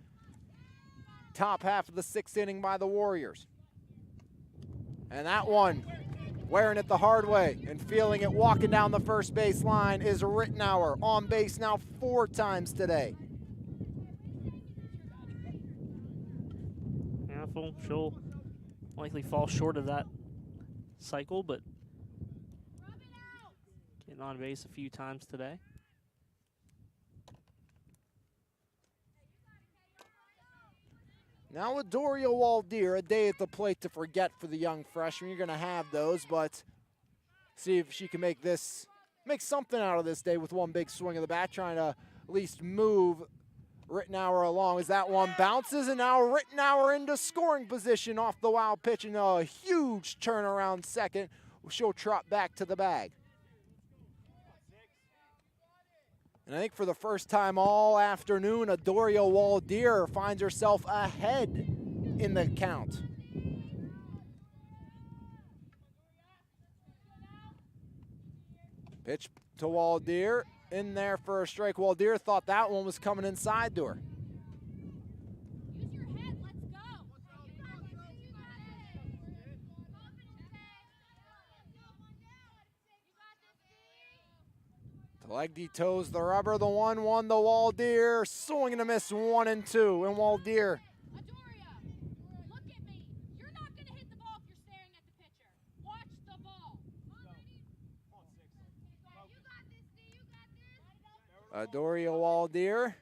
top half of the 6th inning by the Warriors. And that one, wearing it the hard way and feeling it walking down the first base line, is Rittenauer, on base now 4 times today. Yeah, she'll likely fall short of that cycle, but getting on base a few times today. Now with Doria Waldeer, a day at the plate to forget for the young freshman. You're going to have those, but see if she can make something out of this day with one big swing of the bat, trying to at least move Rittenauer along as that one bounces, and now Rittenauer into scoring position off the wild pitch, and a huge turnaround second. She'll trot back to the bag. And I think for the first time all afternoon, Adoria Waldeer finds herself ahead in the count. Pitch to Waldeer, in there for a strike. Waldeer thought that one was coming inside to her. Use your head, let's go. Talegdi toes the rubber, the 1-1 to Waldeer. Swing and a miss, 1 and 2. And Waldeer. Adoria, look at me. You're not going to hit the ball if you're staring at the pitcher. Watch the ball. Adoria Waldeer,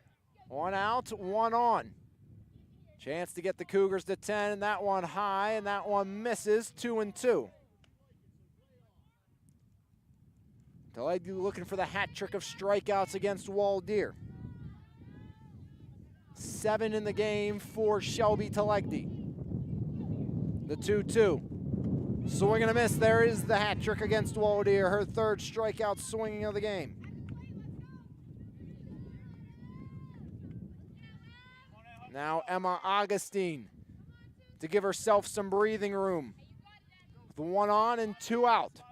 1 out, 1 on. Chance to get the Cougars to 10, and that one high, and that one misses, 2 and 2. Talegdi looking for the hat trick of strikeouts against Waldeer. 7 in the game for Shelby Talegdi. The 2-2. Swing and a miss. There is the hat trick against Waldeer, her 3rd strikeout swinging of the game. Now Emma Augustine to give herself some breathing room. With 1 on and 2 out.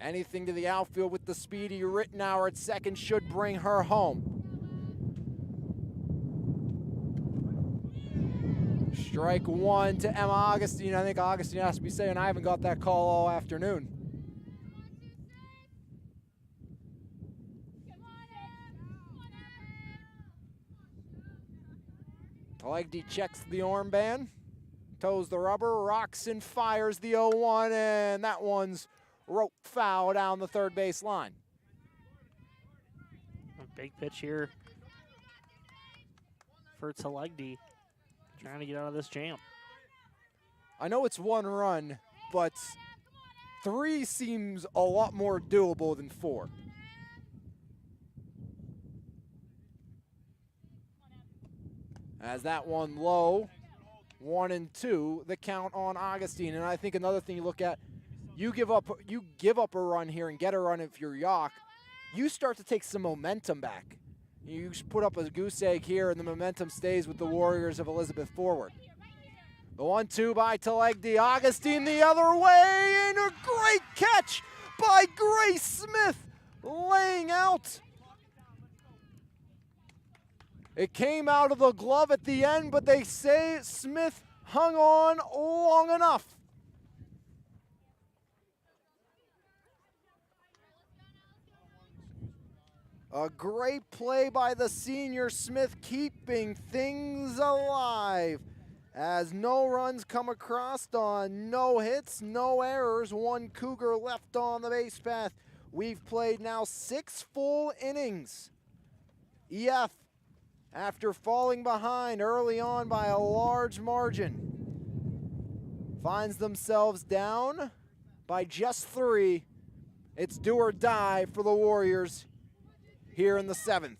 Anything to the outfield with the speedy Rittenauer at second should bring her home. Strike 1 to Emma Augustine. I think Augustine has to be saying, I haven't got that call all afternoon. Talegdi checks the armband, toes the rubber, rocks and fires the 0-1, and that one's rope foul down the 3rd base line. A big pitch here for Talegdi, trying to get out of this jam. I know it's 1 run, but 3 seems a lot more doable than 4. As that one low, 1 and 2, the count on Augustine. And I think another thing you look at, you give up a run here and get a run if you're Yough, you start to take some momentum back. You put up a goose egg here, and the momentum stays with the Warriors of Elizabeth forward. The 1-2 by Talegdi. Augustine the other way, and a great catch by Grace Smith, laying out. It came out of the glove at the end, but they say Smith hung on long enough. A great play by the senior Smith, keeping things alive. As no runs come across on no hits, no errors, 1 Cougar left on the base path. We've played now 6 full innings. EF, after falling behind early on by a large margin, finds themselves down by just 3. It's do or die for the Warriors here in the 7th.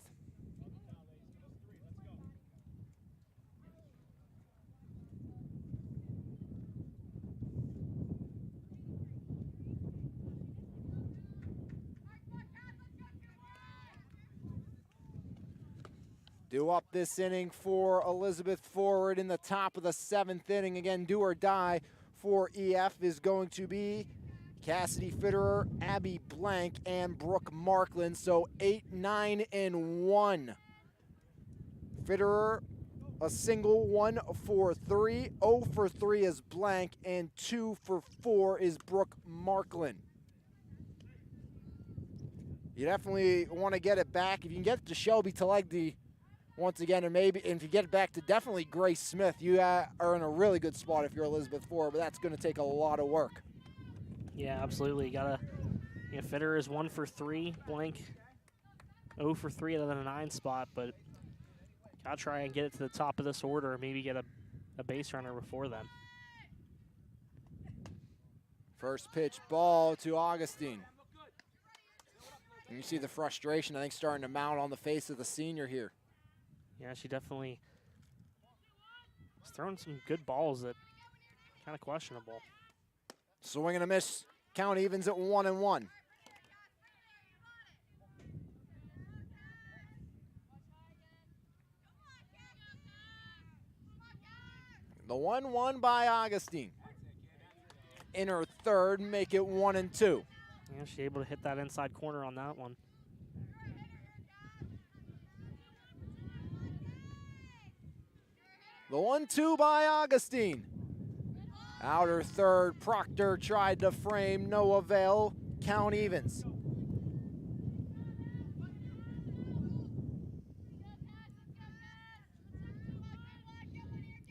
Due up this inning for Elizabeth forward in the top of the 7th inning. Again, do or die for EF is going to be Cassidy Fitterer, Abby Blank, and Brooke Markland. So 8, 9, and 1. Fitterer, a single, 1 for 3. 0 for 3 is Blank, and 2 for 4 is Brooke Markland. You definitely want to get it back. If you can get it to Shelby Talegdi once again, and if you get it back to definitely Grace Smith, you are in a really good spot if you're Elizabeth Ford, but that's going to take a lot of work. Yeah, absolutely. Fitterer is 1 for 3, Blank 0 for 3 out of the 9 spot, but Gotta try and get it to the top of this order, and maybe get a base runner before then. First pitch ball to Augustine. And you see the frustration, I think, starting to mount on the face of the senior here. Yeah, she definitely is throwing some good balls that kind of questionable. Swing and a miss. Count evens at 1-1. The 1-1 by Augustine. In her third, make it 1-2. Yeah, she's able to hit that inside corner on that one. The 1-2 by Augustine. Outer third, Proctor tried to frame, no avail. Count evens.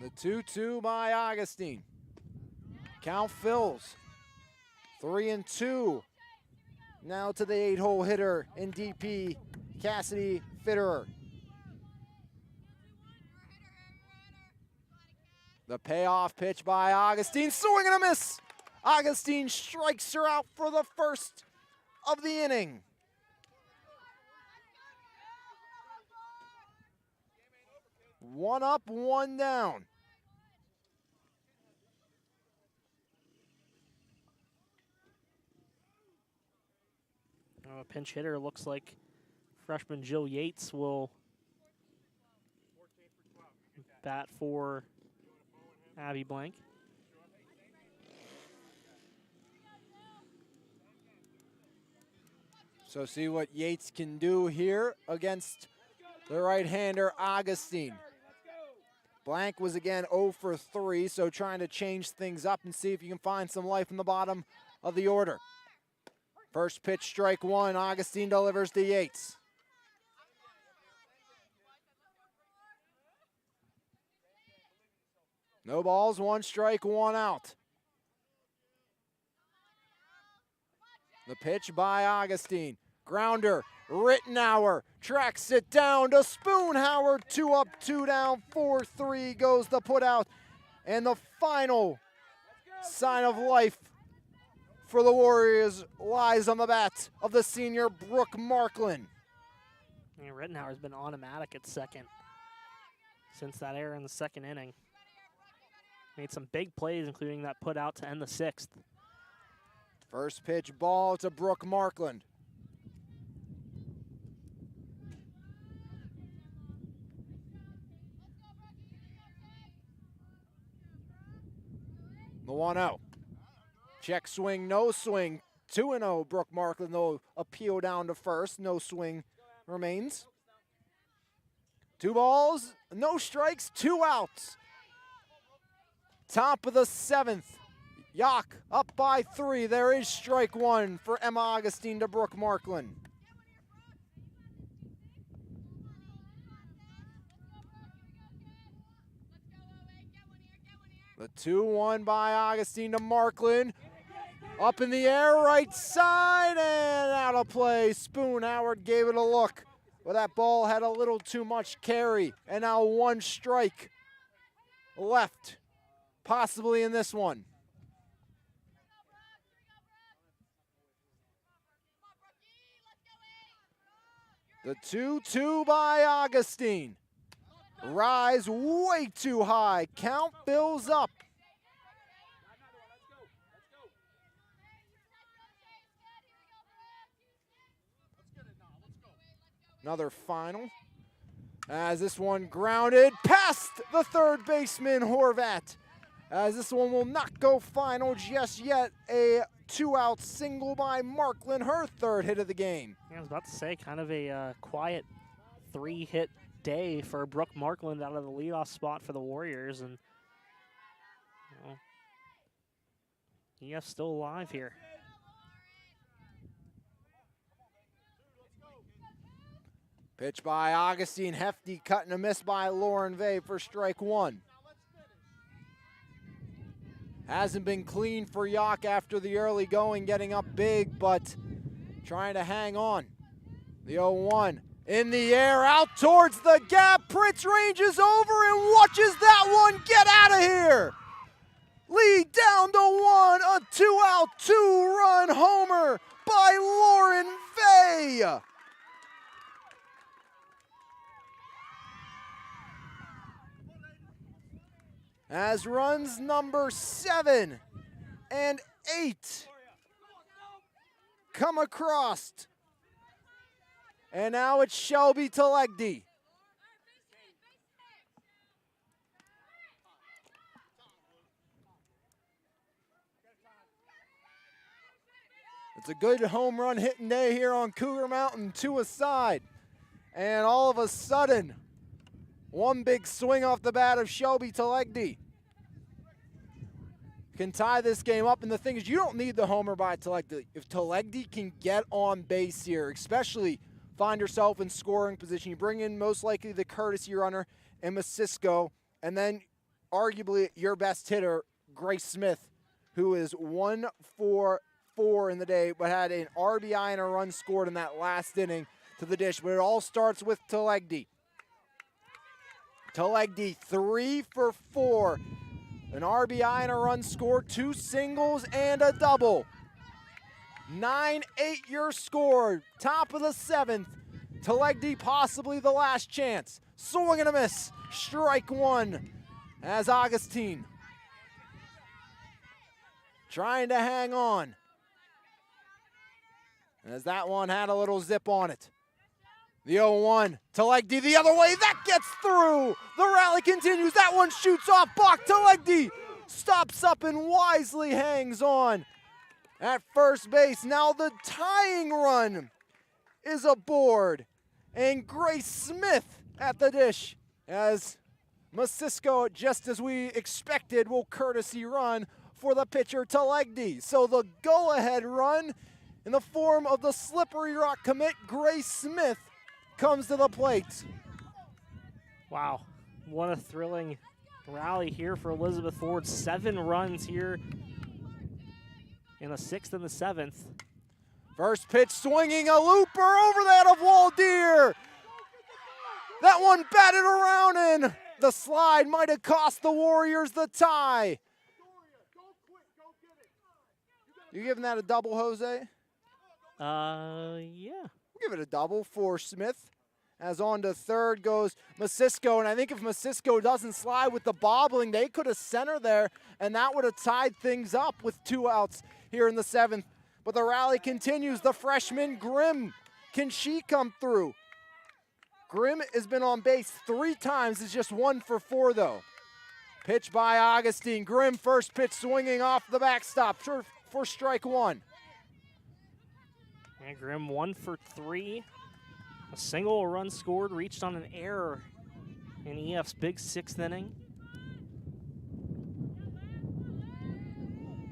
The 2-2 by Augustine. Count fills. 3-2. Now to the 8-hole hitter in DP, Cassidy Fitterer. The payoff pitch by Augustine, swing and a miss. Augustine strikes her out for the first of the inning. One up, one down. A pinch hitter looks like freshman Jill Yates will bat for Abby Blank. So see what Yates can do here against the right-hander Augustine. Blank was again 0 for 3, so trying to change things up and see if you can find some life in the bottom of the order. First pitch, strike one. Augustine delivers to Yates. No balls, one strike, one out. The pitch by Augustine. Grounder, Rittenauer tracks it down to Spoonhauer. 2 up, 2 down, 4-3 goes the putout. And the final sign of life for the Warriors lies on the bat of the senior Brooke Markland. Yeah, Rittenauer's been automatic at second since that error in the second inning. Made some big plays, including that put out to end the sixth. First pitch ball to Brooke Markland. The 1-0. Check swing, no swing. 2-0 Brooke Markland, though, appeal down to first. No swing remains. 2 balls, no strikes, 2 outs. Top of the 7th. Yough up by 3. There is strike one for Emma Augustine to Brooke Markland. The 2-1 by Augustine to Markland. Up in the air, right side, and out of play. Spoonhauer gave it a look, but that ball had a little too much carry, and now 1 strike left, possibly in this one. The 2-2 by Augustine. Rise way too high. Count fills up. Another final. As this one grounded past the third baseman, Horvat. As this one will not go final just yet. A 2-out single by Markland, her 3rd hit of the game. Yeah, I was about to say, kind of a quiet 3-hit day for Brooke Markland out of the leadoff spot for the Warriors, and EF's still alive here. Pitch by Augustine, hefty cut and a miss by Lauren Vey for strike one. Hasn't been clean for Yough after the early going, getting up big, but trying to hang on. The 0-1 In the air, out towards the gap. Prince ranges over and watches that one get out of here. Lead down to one, a 2-out, 2-run homer by Lauren Vay. As runs number 7 and 8 come across. And now it's Shelby Telegdi. It's a good home run hitting day here on Cougar Mountain, 2 aside. And all of a sudden, one big swing off the bat of Shelby Telegdi can tie this game up. And the thing is, you don't need the homer by Telegdi. If Telegdi can get on base here, especially find yourself in scoring position, you bring in most likely the courtesy runner in Masisko, and then arguably your best hitter, Grace Smith, who is 1 for 4 in the day, but had an RBI and a run scored in that last inning to the dish. But it all starts with Telegdi. Telegdi 3 for 4. An RBI and a run scored, 2 singles and a double. 9-8 your score. Top of the 7th. Telegdi possibly the last chance. Swing and a miss. Strike 1 as Augustine trying to hang on. As that one had a little zip on it. The 0-1, Telegdi the other way, that gets through. The rally continues, that one shoots off Bach. Telegdi stops up and wisely hangs on at first base. Now the tying run is aboard. And Grace Smith at the dish as Masisko, just as we expected, will courtesy run for the pitcher Telegdi. So the go-ahead run in the form of the Slippery Rock commit, Grace Smith, comes to the plate. Wow, what a thrilling rally here for Elizabeth Ford. 7 runs here in the 6th and the 7th. First pitch swinging, a looper over that of Waldeer. That one batted around and the slide might have cost the Warriors the tie. You giving that a double, Jose? Yeah. We'll give it a double for Smith. As on to third goes Masisko, and I think if Masisko doesn't slide with the bobbling, they could have centered there, and that would have tied things up with 2 outs here in the 7th. But the rally continues. The freshman Grimm, can she come through? Grimm has been on base 3 times. It's just 1 for 4 though. Pitch by Augustine. Grimm, first pitch swinging off the backstop for strike 1. And Grimm 1 for 3. A single, run scored, reached on an error in EF's big 6th inning.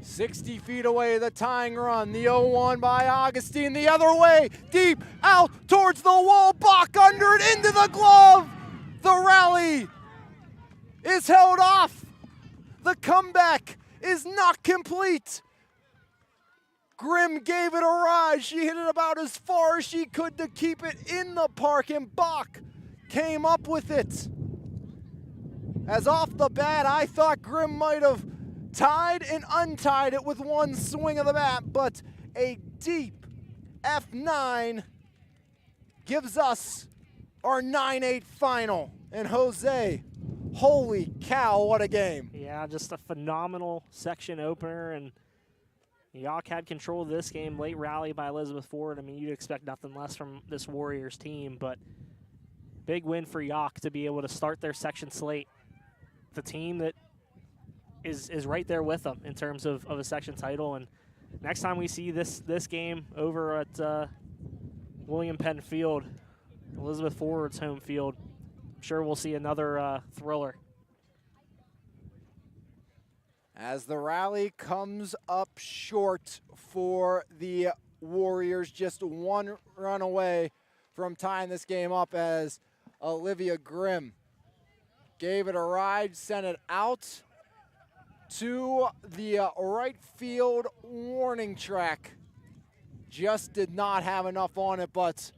60 feet away, the tying run. The 0-1 by Augustine. The other way, deep, out, towards the wall. Bach under it, into the glove. The rally is held off. The comeback is not complete. Grimm gave it a ride. She hit it about as far as she could to keep it in the park, and Bach came up with it. As off the bat, I thought Grimm might have tied and untied it with one swing of the bat, but a deep F9 gives us our 9-8 final. And Jose, holy cow, what a game. Yeah, just a phenomenal section opener, and Yough had control of this game. Late rally by Elizabeth Ford. I mean, you'd expect nothing less from this Warriors team, but big win for Yough to be able to start their section slate. The team that is right there with them in terms of a section title. And next time we see this game over at William Penn Field, Elizabeth Ford's home field, I'm sure we'll see another thriller. As the rally comes up short for the Warriors, just 1 run away from tying this game up, as Olivia Grimm gave it a ride, sent it out to the right field warning track. Just did not have enough on it, but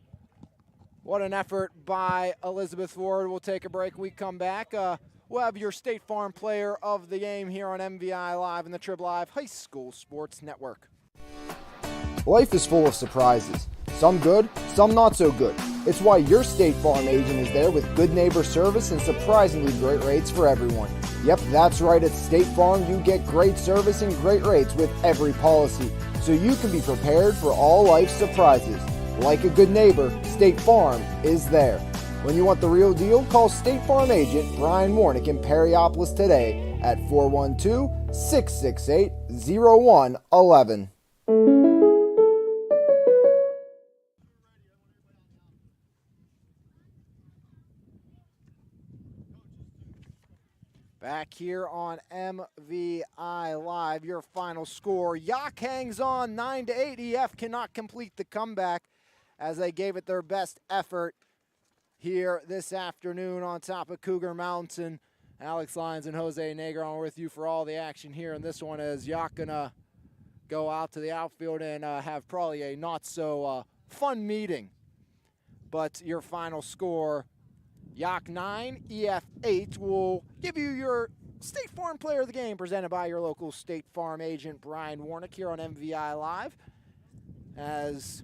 What an effort by Elizabeth Ford. We'll take a break. We come back. We'll have your State Farm Player of the Game here on MVI Live and the Trib Live High School Sports Network. Life is full of surprises. Some good, some not so good. It's why your State Farm agent is there with good neighbor service and surprisingly great rates for everyone. Yep, that's right. At State Farm, you get great service and great rates with every policy, so you can be prepared for all life's surprises. Like a good neighbor, State Farm is there. When you want the real deal, call State Farm agent Brian Warnick in Perryopolis today at 412-668-0111. Back here on MVI Live, your final score. Yough hangs on 9-8. EF cannot complete the comeback as they gave it their best effort here this afternoon on top of Cougar Mountain. Alex Lyons and Jose Negron with you for all the action here in this one, as Yough gonna go out to the outfield and have probably a not so fun meeting. But your final score, Yough 9, EF 8. Will give you your State Farm Player of the Game presented by your local State Farm agent Brian Warnick here on MVI Live. As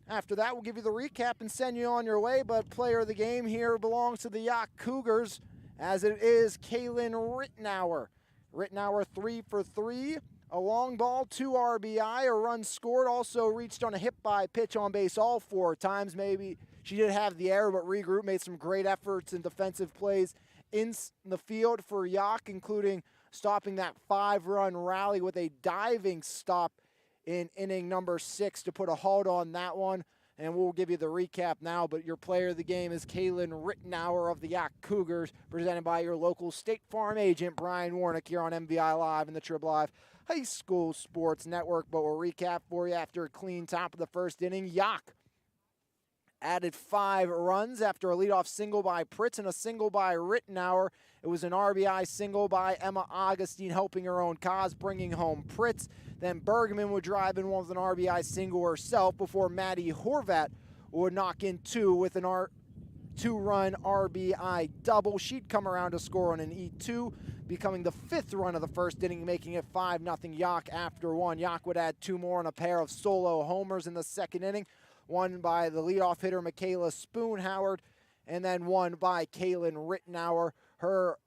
after that, we'll give you the recap and send you on your way, but Player of the Game here belongs to the Yough Cougars, as it is Kaylin Rittenauer. Rittenauer 3 for 3, a long ball, 2 RBI, a run scored, also reached on a hit by pitch on base all 4 times. Maybe she did have the error, but regrouped, made some great efforts and defensive plays in the field for Yough, including stopping that 5-run rally with a diving stop in inning number 6 to put a halt on that one. And we'll give you the recap now, but your player of the game is Kaylin Rittenauer of the Yough Cougars, presented by your local State Farm agent Brian Warnick here on MVI Live and the Trib Live High School Sports Network. But we'll recap for you after a clean top of the first inning. Yough added 5 runs after a leadoff single by Pritz and a single by Rittenauer. It was an RBI single by Emma Augustine, helping her own cause, bringing home Pritz. Then Bergman would drive in one with an RBI single herself before Maddie Horvat would knock in 2 with an 2-run RBI double. She'd come around to score on an E2, becoming the 5th run of the first inning, making it 5-0 Yough after 1. Yough would add 2 more on a pair of solo homers in the second inning, one by the leadoff hitter Michaela Spoonhoward, and then one by Kaylin Rittenauer, her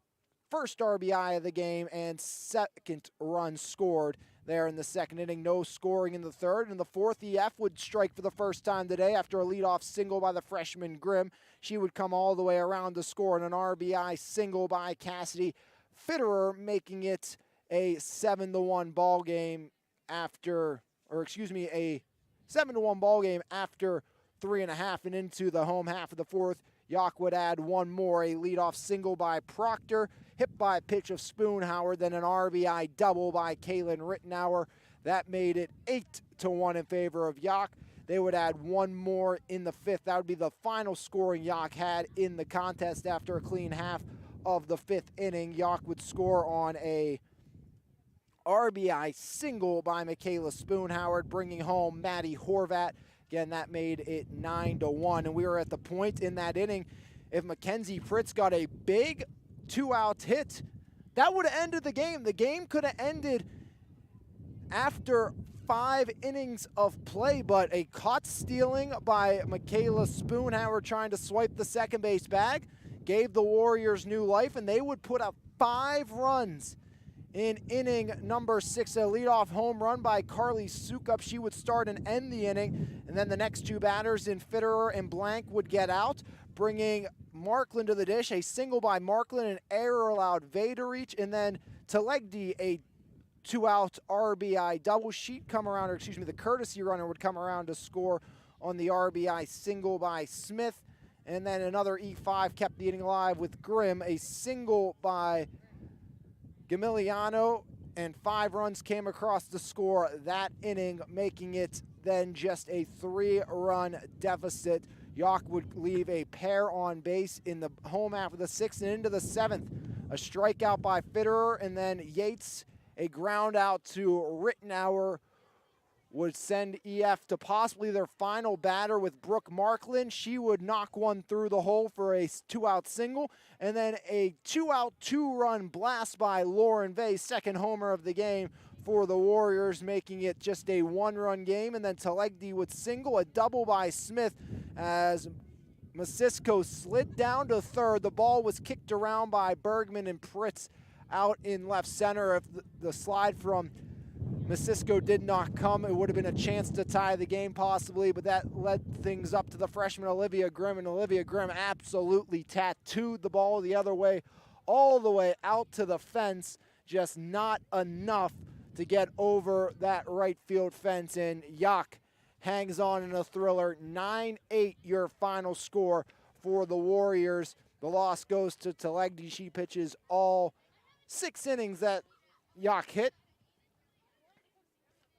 first RBI of the game and second run scored there in the second inning. No scoring in the third. In the fourth, EF would strike for the first time today after a leadoff single by the freshman Grimm. She would come all the way around to score in an RBI single by Cassidy Fitterer, making it a 7-1 ball game after, a 7-1 ball game after 3.5 and into the home half of the fourth. Yough would add 1 more, a leadoff single by Proctor, hit by a pitch of Spoonhauer, then an RBI double by Kaylin Rittenauer. That made it 8-1 in favor of Yough. They would add 1 more in the 5th. That would be the final scoring Yough had in the contest after a clean half of the 5th inning. Yough would score on a RBI single by Michaela Spoonhoward, bringing home Maddie Horvat. Again, that made it 9-1, and we were at the point in that inning, if Mackenzie Pritz got a big 2-out hit, that would have ended the game. The game could have ended after 5 innings of play, but a caught stealing by Michaela Spoonhauer trying to swipe the second base bag gave the Warriors new life, and they would put up 5 runs in inning number 6, a leadoff home run by Carly Sukup. She would start and end the inning, and then the next 2 batters in Fitterer and Blank would get out, bringing Markland to the dish. A single by Markland, an error allowed Vay to reach, and then Telegdi, a 2-out RBI double. She'd come around, the courtesy runner would come around to score on the RBI single by Smith, and then another E5 kept the inning alive with Grimm, a single by Gamiliano, and 5 runs came across the score that inning, making it then just a 3-run deficit. Yough would leave a pair on base in the home half of the 6th and into the 7th. A strikeout by Fitterer, and then Yates, a ground out to Rittenauer, would send EF to possibly their final batter with Brooke Markland. She would knock one through the hole for a 2-out single, and then a 2-out, 2-run blast by Lauren Vay, second homer of the game for the Warriors, making it just a 1-run game. And then Talegdi would single, a double by Smith as Masisko slid down to third. The ball was kicked around by Bergman and Pritz out in left center. If the slide from Masisko did not come, it would have been a chance to tie the game possibly, but that led things up to the freshman Olivia Grimm, and Olivia Grimm absolutely tattooed the ball the other way, all the way out to the fence, just not enough to get over that right field fence, and Yough hangs on in a thriller. 9-8 your final score for the Warriors. The loss goes to Talegdi. She pitches all 6 innings that Yough hit.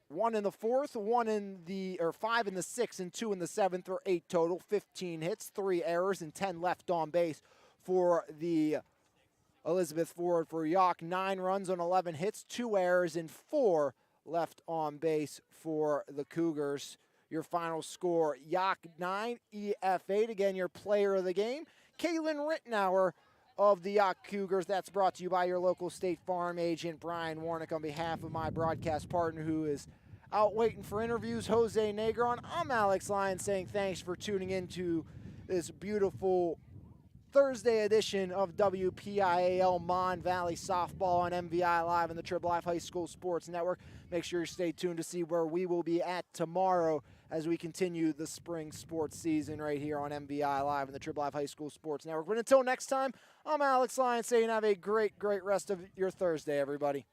1 in the 4th, 5 in the 6th, and 2 in the 7th, for 8 total. 15 hits, 3 errors, and 10 left on base for the Elizabeth Ford. For Yough, 9 runs on 11 hits, 2 errors, and 4 left on base for the Cougars. Your final score, Yough 9, EF 8. Again, your player of the game, Kaylin Rittenauer of the Yough Cougars. That's brought to you by your local State Farm agent, Brian Warnick. On behalf of my broadcast partner who is out waiting for interviews, Jose Negron, I'm Alex Lyon saying thanks for tuning in to this beautiful Thursday edition of WPIAL Mon Valley Softball on MVI Live and the Triple F High School Sports Network. Make sure you stay tuned to see where we will be at tomorrow as we continue the spring sports season right here on MVI Live and the Triple F High School Sports Network. But until next time, I'm Alex Lyon saying have a great rest of your Thursday, everybody.